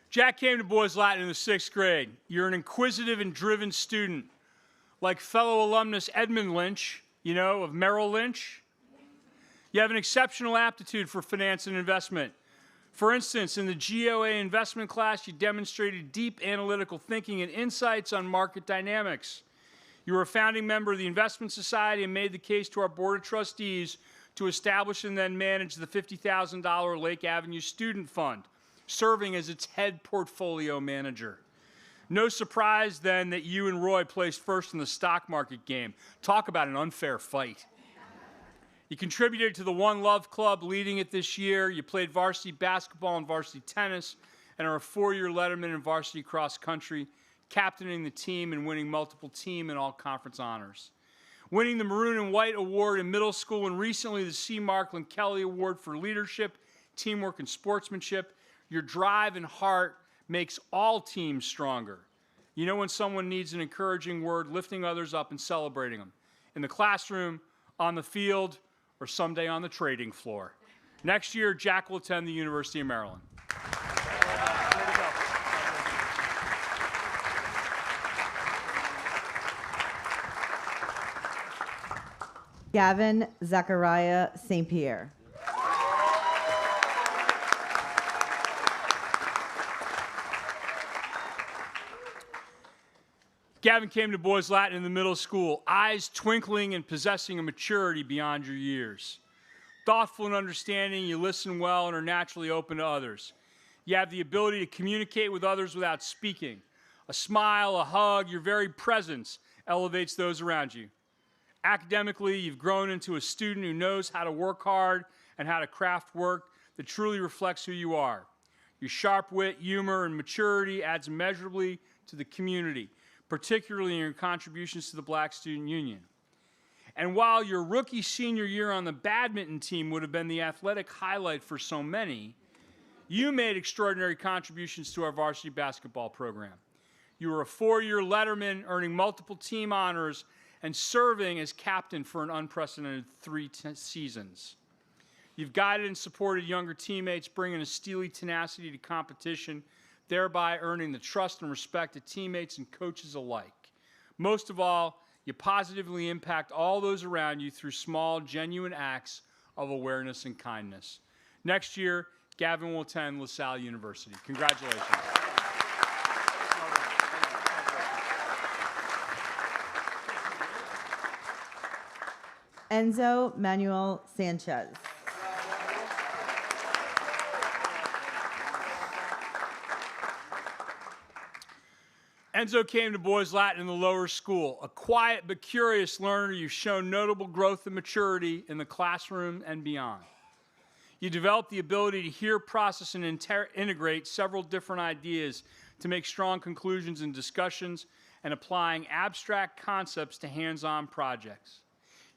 Jack came to Boys Latin in the 6th grade. You're an inquisitive and driven student. Like fellow alumnus Edmund Lynch, you know, of Merrill Lynch. You have an exceptional aptitude for finance and investment. For instance, in the GOA investment class, you demonstrated deep analytical thinking and insights on market dynamics. You were a founding member of the Investment Society and made the case to our Board of Trustees to establish and then manage the $50,000 Lake Avenue Student Fund, serving as its head portfolio manager. No surprise, then, that you and Roy placed first in the stock market game. Talk about an unfair fight. You contributed to the One Love Club, leading it this year. You played varsity basketball and varsity tennis, and are a 4-year letterman in varsity cross country, captaining the team and winning multiple team and all-conference honors. Winning the Maroon and White Award in middle school and recently the C. Markland Kelly Award for leadership, teamwork, and sportsmanship. Your drive and heart makes all teams stronger. You know when someone needs an encouraging word, lifting others up and celebrating them. In the classroom, on the field, or someday on the trading floor. Next year, Jack will attend the University of Maryland. Gavin Zachariah St. Pierre. Gavin came to Boys Latin in the middle school, eyes twinkling and possessing a maturity beyond your years. Thoughtful and understanding, you listen well and are naturally open to others. You have the ability to communicate with others without speaking. A smile, a hug, your very presence elevates those around you. Academically, you've grown into a student who knows how to work hard and how to craft work that truly reflects who you are. Your sharp wit, humor, and maturity adds immeasurably to the community, particularly in your contributions to the Black Student Union. And while your rookie senior year on the badminton team would have been the athletic highlight for so many, you made extraordinary contributions to our varsity basketball program. You were a 4-year letterman, earning multiple team honors and serving as captain for an unprecedented 3 seasons. You've guided and supported younger teammates, bringing a steely tenacity to competition, thereby earning the trust and respect of teammates and coaches alike. Most of all, you positively impact all those around you through small, genuine acts of awareness and kindness. Next year, Gavin will attend LaSalle University. Congratulations. Enzo Manuel Sanchez. Enzo came to Boys Latin in the lower school. A quiet but curious learner, you've shown notable growth and maturity in the classroom and beyond. You developed the ability to hear, process, and integrate several different ideas to make strong conclusions in discussions and applying abstract concepts to hands-on projects.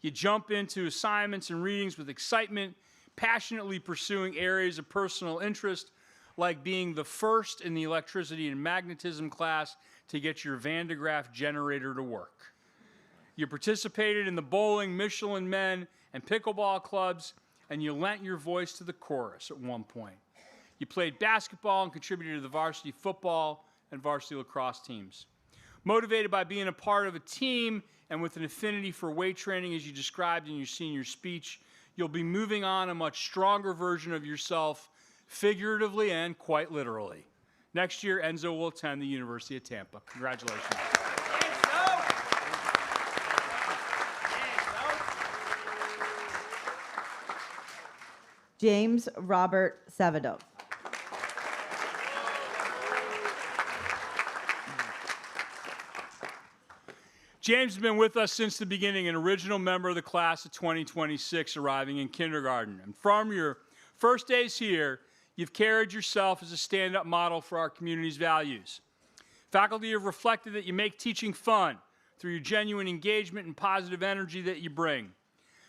You jump into assignments and readings with excitement, passionately pursuing areas of personal interest, like being the first in the electricity and magnetism class to get your Van de Graaff generator to work. You participated in the bowling, Michelin men, and pickleball clubs, and you lent your voice to the chorus at one point. You played basketball and contributed to the varsity football and varsity lacrosse teams. Motivated by being a part of a team and with an affinity for weight training, as you described in your senior speech, you'll be moving on a much stronger version of yourself, figuratively and quite literally. Next year, Enzo will attend the University of Tampa. Congratulations. James Robert Savadov. James has been with us since the beginning, an original member of the class of 2026, arriving in kindergarten. And from your first days here, you've carried yourself as a stand-up model for our community's values. Faculty have reflected that you make teaching fun through your genuine engagement and positive energy that you bring.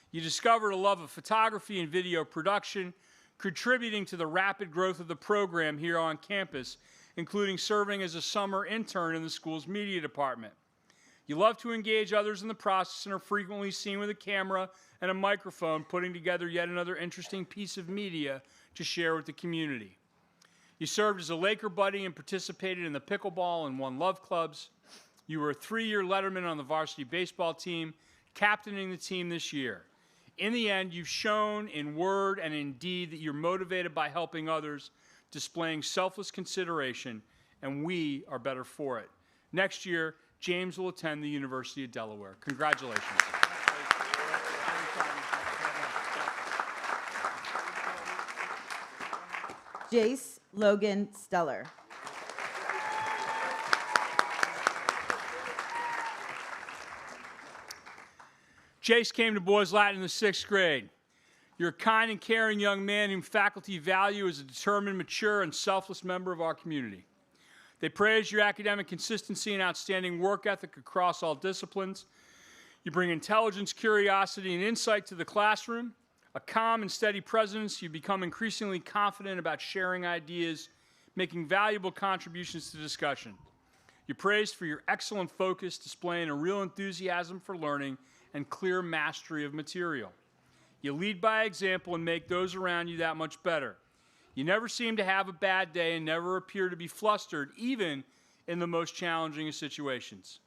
You discovered a love of photography and video production, contributing to the rapid growth of the program here on campus, including serving as a summer intern in the school's media department. You love to engage others in the process and are frequently seen with a camera and a microphone putting together yet another interesting piece of media to share with the community. You served as a Laker buddy and participated in the pickleball and One Love clubs. You were a 3-year letterman on the varsity baseball team, captaining the team this year. In the end, you've shown in word and in deed that you're motivated by helping others, displaying selfless consideration, and we are better for it. Next year, James will attend the University of Delaware. Congratulations. Jace Logan Steller. Jace came to Boys Latin in the 6th grade. You're a kind and caring young man whom faculty value as a determined, mature, and selfless member of our community. They praise your academic consistency and outstanding work ethic across all disciplines. You bring intelligence, curiosity, and insight to the classroom. A calm and steady presence, you become increasingly confident about sharing ideas, making valuable contributions to discussion. You're praised for your excellent focus, displaying a real enthusiasm for learning and clear mastery of material. You lead by example and make those around you that much better. You never seem to have a bad day and never appear to be flustered, even in the most challenging of situations.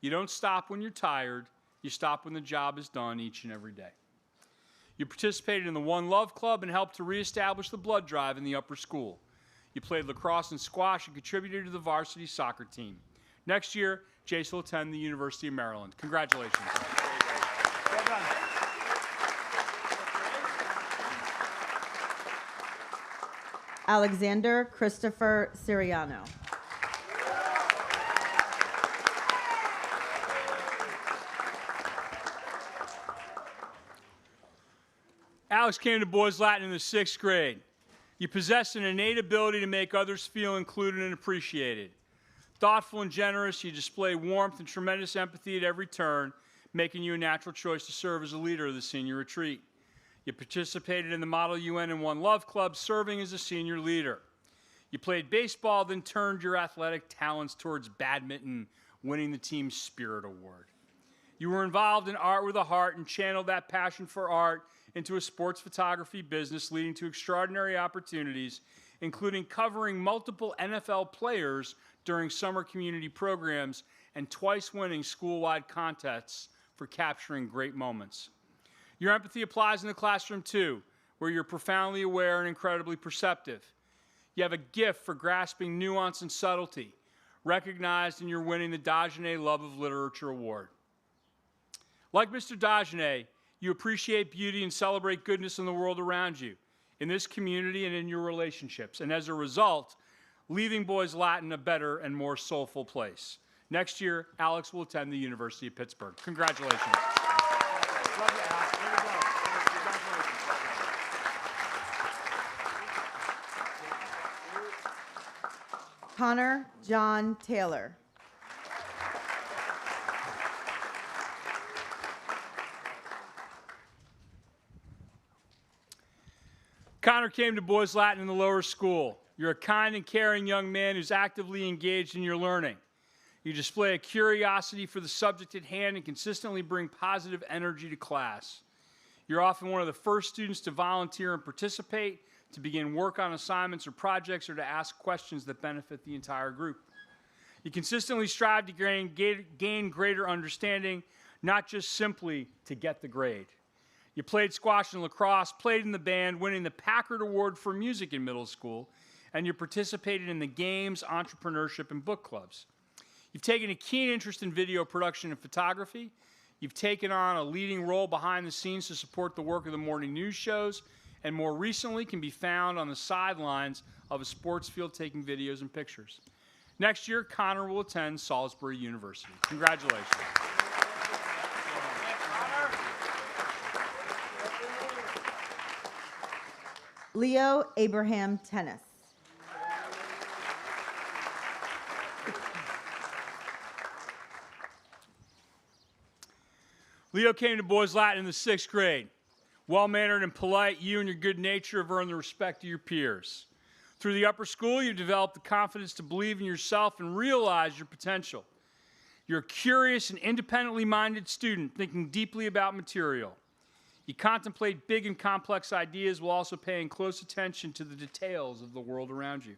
You don't stop when you're tired. You stop when the job is done each and every day. You participated in the One Love Club and helped to reestablish the blood drive in the upper school. You played lacrosse and squash and contributed to the varsity soccer team. Next year, Jace will attend the University of Maryland. Congratulations. Well done. Alexander Christopher Siriano. Alex came to Boys Latin in the 6th grade. You possess an innate ability to make others feel included and appreciated. Thoughtful and generous, you display warmth and tremendous empathy at every turn, making you a natural choice to serve as a leader of the senior retreat. You participated in the Model UN and One Love Club, serving as a senior leader. You played baseball, then turned your athletic talents towards badminton, winning the team's Spirit Award. You were involved in Art with a Heart and channeled that passion for art into a sports photography business, leading to extraordinary opportunities, including covering multiple NFL players during summer community programs and twice winning school-wide contests for capturing great moments. Your empathy applies in the classroom too, where you're profoundly aware and incredibly perceptive. You have a gift for grasping nuance and subtlety, recognized in your winning the Dagenet Love of Literature Award. Like Mr. Dagenet, you appreciate beauty and celebrate goodness in the world around you, in this community and in your relationships, and as a result, leaving Boys Latin a better and more soulful place. Next year, Alex will attend the University of Pittsburgh. Congratulations. Love you, Alex. There you go. Congratulations. Connor John Taylor. Connor came to Boys Latin in the lower school. You're a kind and caring young man who's actively engaged in your learning. You display a curiosity for the subject at hand and consistently bring positive energy to class. You're often one of the first students to volunteer and participate, to begin work on assignments or projects, or to ask questions that benefit the entire group. You consistently strive to gain greater understanding, not just simply to get the grade. You played squash and lacrosse, played in the band, winning the Packard Award for Music in middle school, and you participated in the games, entrepreneurship, and book clubs. You've taken a keen interest in video production and photography. You've taken on a leading role behind the scenes to support the work of the morning news shows, and more recently can be found on the sidelines of a sports field taking videos and pictures. Next year, Connor will attend Salisbury University. Congratulations. Leo Abraham Tennis. Leo came to Boys Latin in the 6th grade. Well-mannered and polite, you and your good nature have earned the respect of your peers. Through the upper school, you've developed the confidence to believe in yourself and realize your potential. You're a curious and independently minded student, thinking deeply about material. You contemplate big and complex ideas while also paying close attention to the details of the world around you.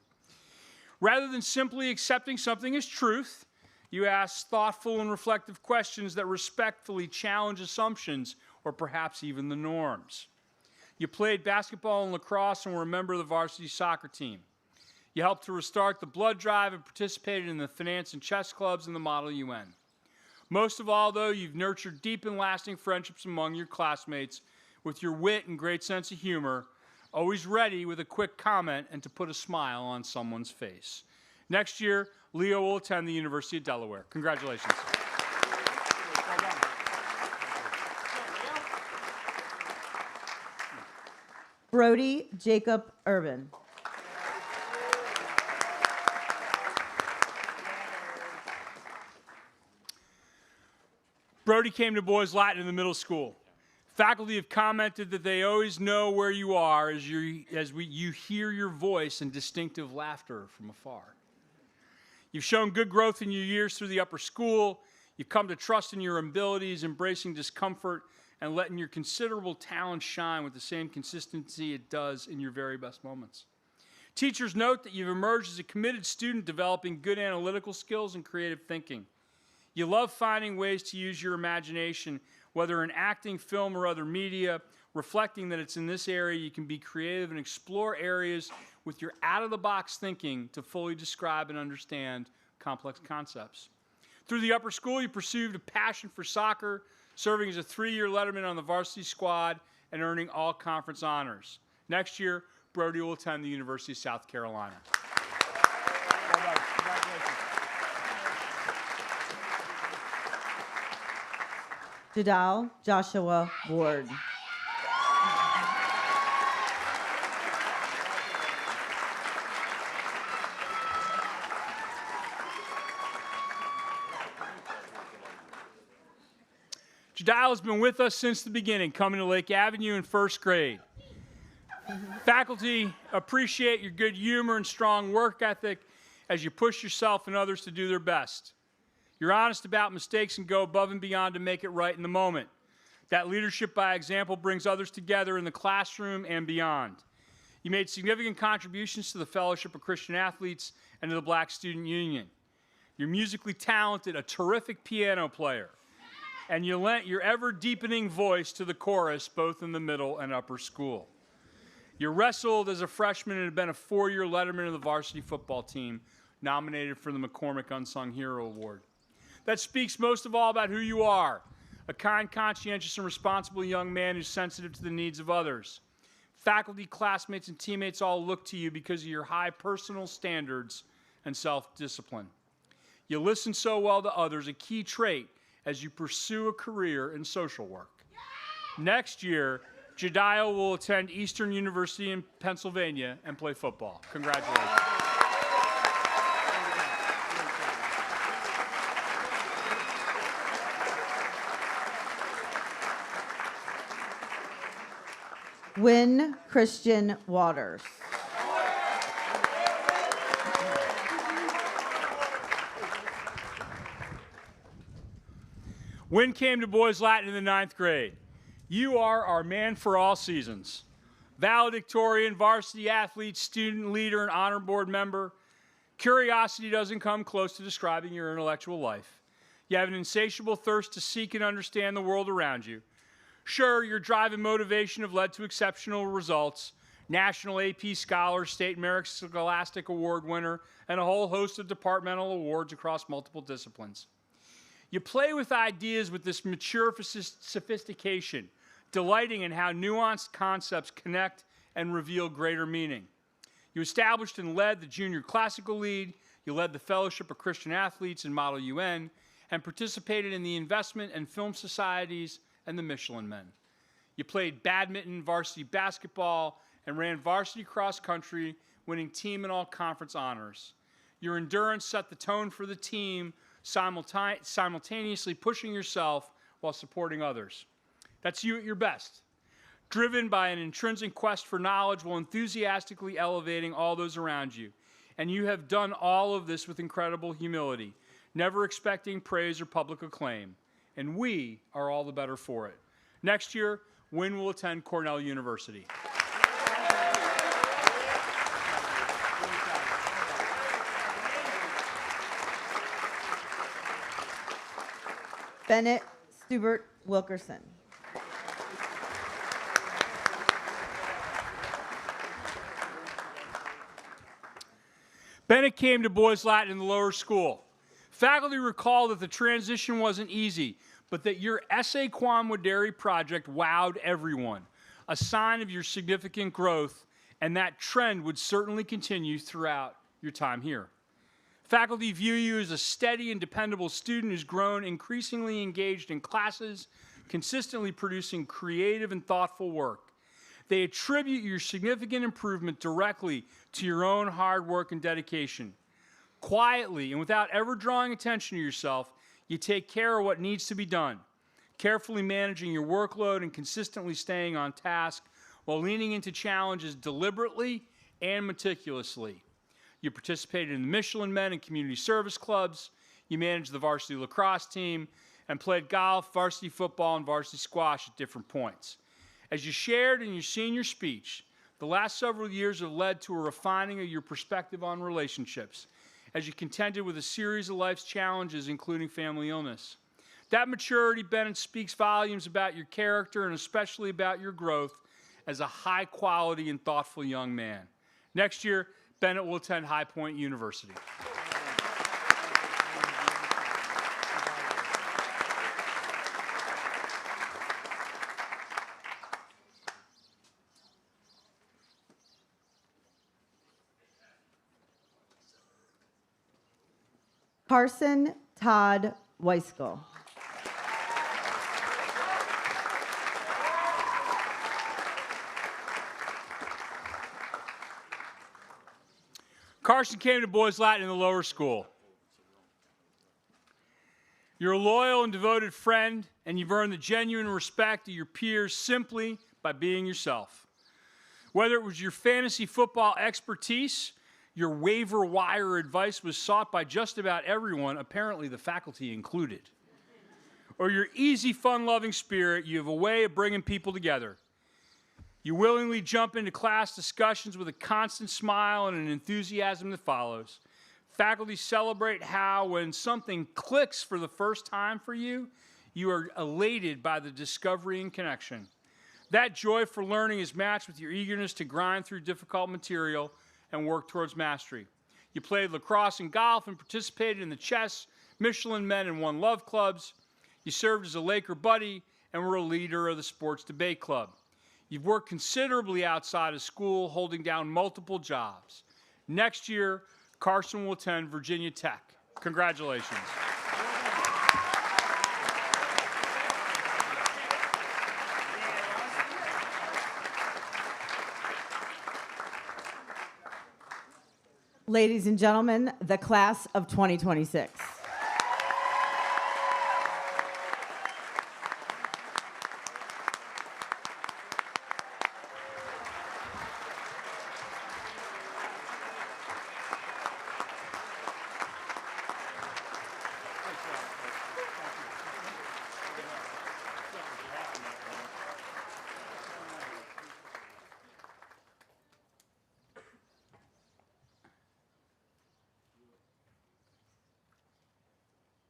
Rather than simply accepting something as truth, you ask thoughtful and reflective questions that respectfully challenge assumptions or perhaps even the norms. You played basketball and lacrosse and were a member of the varsity soccer team. You helped to restart the blood drive and participated in the finance and chess clubs and the Model UN. Most of all, though, you've nurtured deep and lasting friendships among your classmates with your wit and great sense of humor, always ready with a quick comment and to put a smile on someone's face. Next year, Leo will attend the University of Delaware. Congratulations. Brody Jacob Urban. Brody came to Boys Latin in the middle school. Faculty have commented that they always know where you are as you hear your voice and distinctive laughter from afar. You've shown good growth in your years through the upper school. You've come to trust in your abilities, embracing discomfort, and letting your considerable talent shine with the same consistency it does in your very best moments. Teachers note that you've emerged as a committed student developing good analytical skills and creative thinking. You love finding ways to use your imagination, whether in acting, film, or other media, reflecting that it's in this area you can be creative and explore areas with your out-of-the-box thinking to fully describe and understand complex concepts. Through the upper school, you pursued a passion for soccer, serving as a 3-year letterman on the varsity squad and earning all conference honors. Next year, Brody will attend the University of South Carolina. Well done. Congratulations. Jadal Joshua Ward. Jadal has been with us since the beginning, coming to Lake Avenue in 1st grade. Faculty appreciate your good humor and strong work ethic as you push yourself and others to do their best. You're honest about mistakes and go above and beyond to make it right in the moment. That leadership by example brings others together in the classroom and beyond. You made significant contributions to the Fellowship of Christian Athletes and to the Black Student Union. You're musically talented, a terrific piano player, and you lent your ever-deepening voice to the chorus both in the middle and upper school. You wrestled as a freshman and have been a 4-year letterman of the varsity football team, nominated for the McCormick Unsung Hero Award. That speaks most of all about who you are, a kind, conscientious, and responsible young man who's sensitive to the needs of others. Faculty, classmates, and teammates all look to you because of your high personal standards and self-discipline. You listen so well to others, a key trait as you pursue a career in social work. Next year, Jediah will attend Eastern University in Pennsylvania and play football. Congratulations. Wynn Christian Waters. Wynn came to Boys Latin in the 9th grade. You are our man for all seasons. Valedictorian, varsity athlete, student leader, and honor board member. Curiosity doesn't come close to describing your intellectual life. You have an insatiable thirst to seek and understand the world around you. Sure, your drive and motivation have led to exceptional results, National AP Scholar, State Merit Scholastic Award winner, and a whole host of departmental awards across multiple disciplines. You play with ideas with this mature sophistication, delighting in how nuanced concepts connect and reveal greater meaning. You established and led the Junior Classical League, you led the Fellowship of Christian Athletes and Model UN, and participated in the Investment and Film Societies and the Michelin Men. You played badminton, varsity basketball, and ran varsity cross country, winning team and all conference honors. Your endurance set the tone for the team, simultaneously pushing yourself while supporting others. That's you at your best, driven by an intrinsic quest for knowledge while enthusiastically elevating all those around you. And you have done all of this with incredible humility, never expecting praise or public acclaim. And we are all the better for it. Next year, Wynn will attend Cornell University. Bennett Stubert Wilkerson. Bennett came to Boys Latin in the lower school. Faculty recall that the transition wasn't easy, but that your essay quam waderi project wowed everyone, a sign of your significant growth, and that trend would certainly continue throughout your time here. Faculty view you as a steady and dependable student who's grown increasingly engaged in classes, consistently producing creative and thoughtful work. They attribute your significant improvement directly to your own hard work and dedication. Quietly and without ever drawing attention to yourself, you take care of what needs to be done, carefully managing your workload and consistently staying on task while leaning into challenges deliberately and meticulously. You participated in the Michelin Men and community service clubs, you managed the varsity lacrosse team, and played golf, varsity football, and varsity squash at different points. As you shared in your senior speech, the last several years have led to a refining of your perspective on relationships, as you contended with a series of life's challenges, including family illness. That maturity, Bennett, speaks volumes about your character and especially about your growth as a high-quality and thoughtful young man. Next year, Bennett will attend High Point University. Carson Todd Weiskell. Carson came to Boys Latin in the lower school. You're a loyal and devoted friend, and you've earned the genuine respect of your peers simply by being yourself. Whether it was your fantasy football expertise, your waiver wire advice was sought by just about everyone, apparently the faculty included, or your easy, fun-loving spirit, you have a way of bringing people together. You willingly jump into class discussions with a constant smile and an enthusiasm that follows. Faculty celebrate how, when something clicks for the first time for you, you are elated by the discovery and connection. That joy for learning is matched with your eagerness to grind through difficult material and work towards mastery. You played lacrosse and golf and participated in the chess, Michelin Men, and One Love clubs. You served as a Laker buddy and were a leader of the sports debate club. You've worked considerably outside of school, holding down multiple jobs. Next year, Carson will attend Virginia Tech. Congratulations. Ladies and gentlemen, the class of 2026.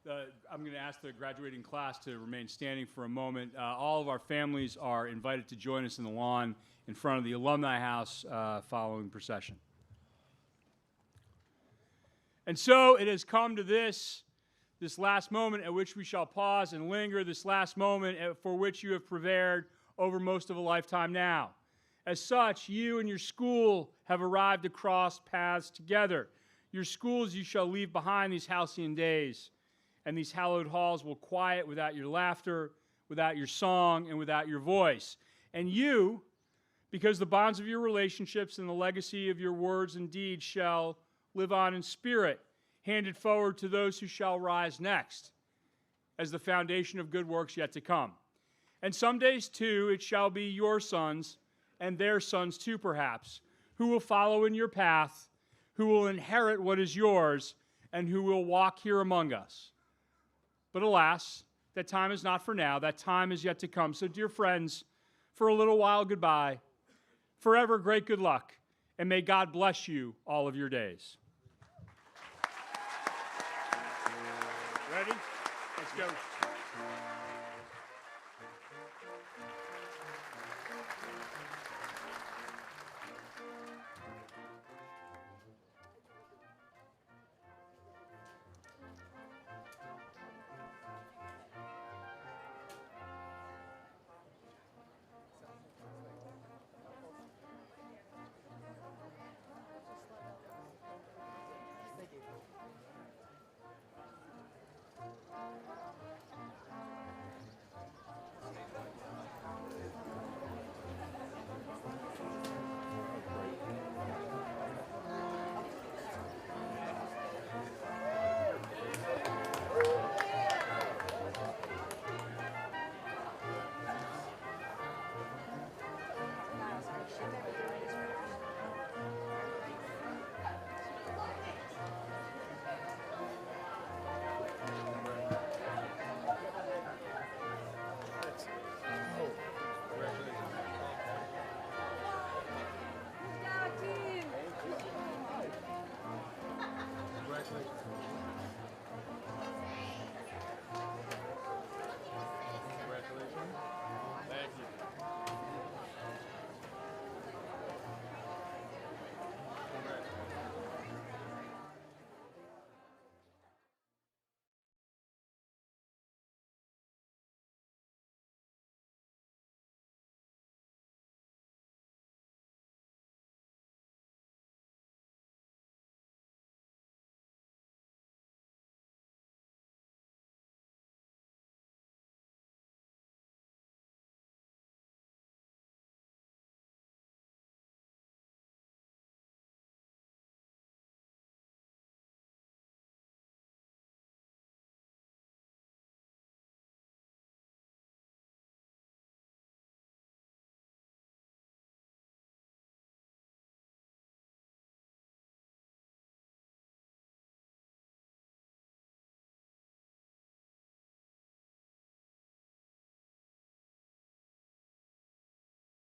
I'm going to ask the graduating class to remain standing for a moment. All of our families are invited to join us in the lawn in front of the Alumni House following procession. And so it has come to this last moment at which we shall pause and linger, this last moment for which you have prepared over most of a lifetime now. As such, you and your school have arrived to cross paths together. Your schools you shall leave behind these halcyon days, and these hallowed halls will quiet without your laughter, without your song, and without your voice. And you, because the bonds of your relationships and the legacy of your words and deeds shall live on in spirit, handed forward to those who shall rise next, as the foundation of good works yet to come. And some days, too, it shall be your sons, and their sons too, perhaps, who will follow in your path, who will inherit what is yours, and who will walk here among us. But alas, that time is not for now. That time is yet to come. So, dear friends, for a little while, goodbye. Forever, great good luck, and may God bless you all of your days. Ready? Let's go.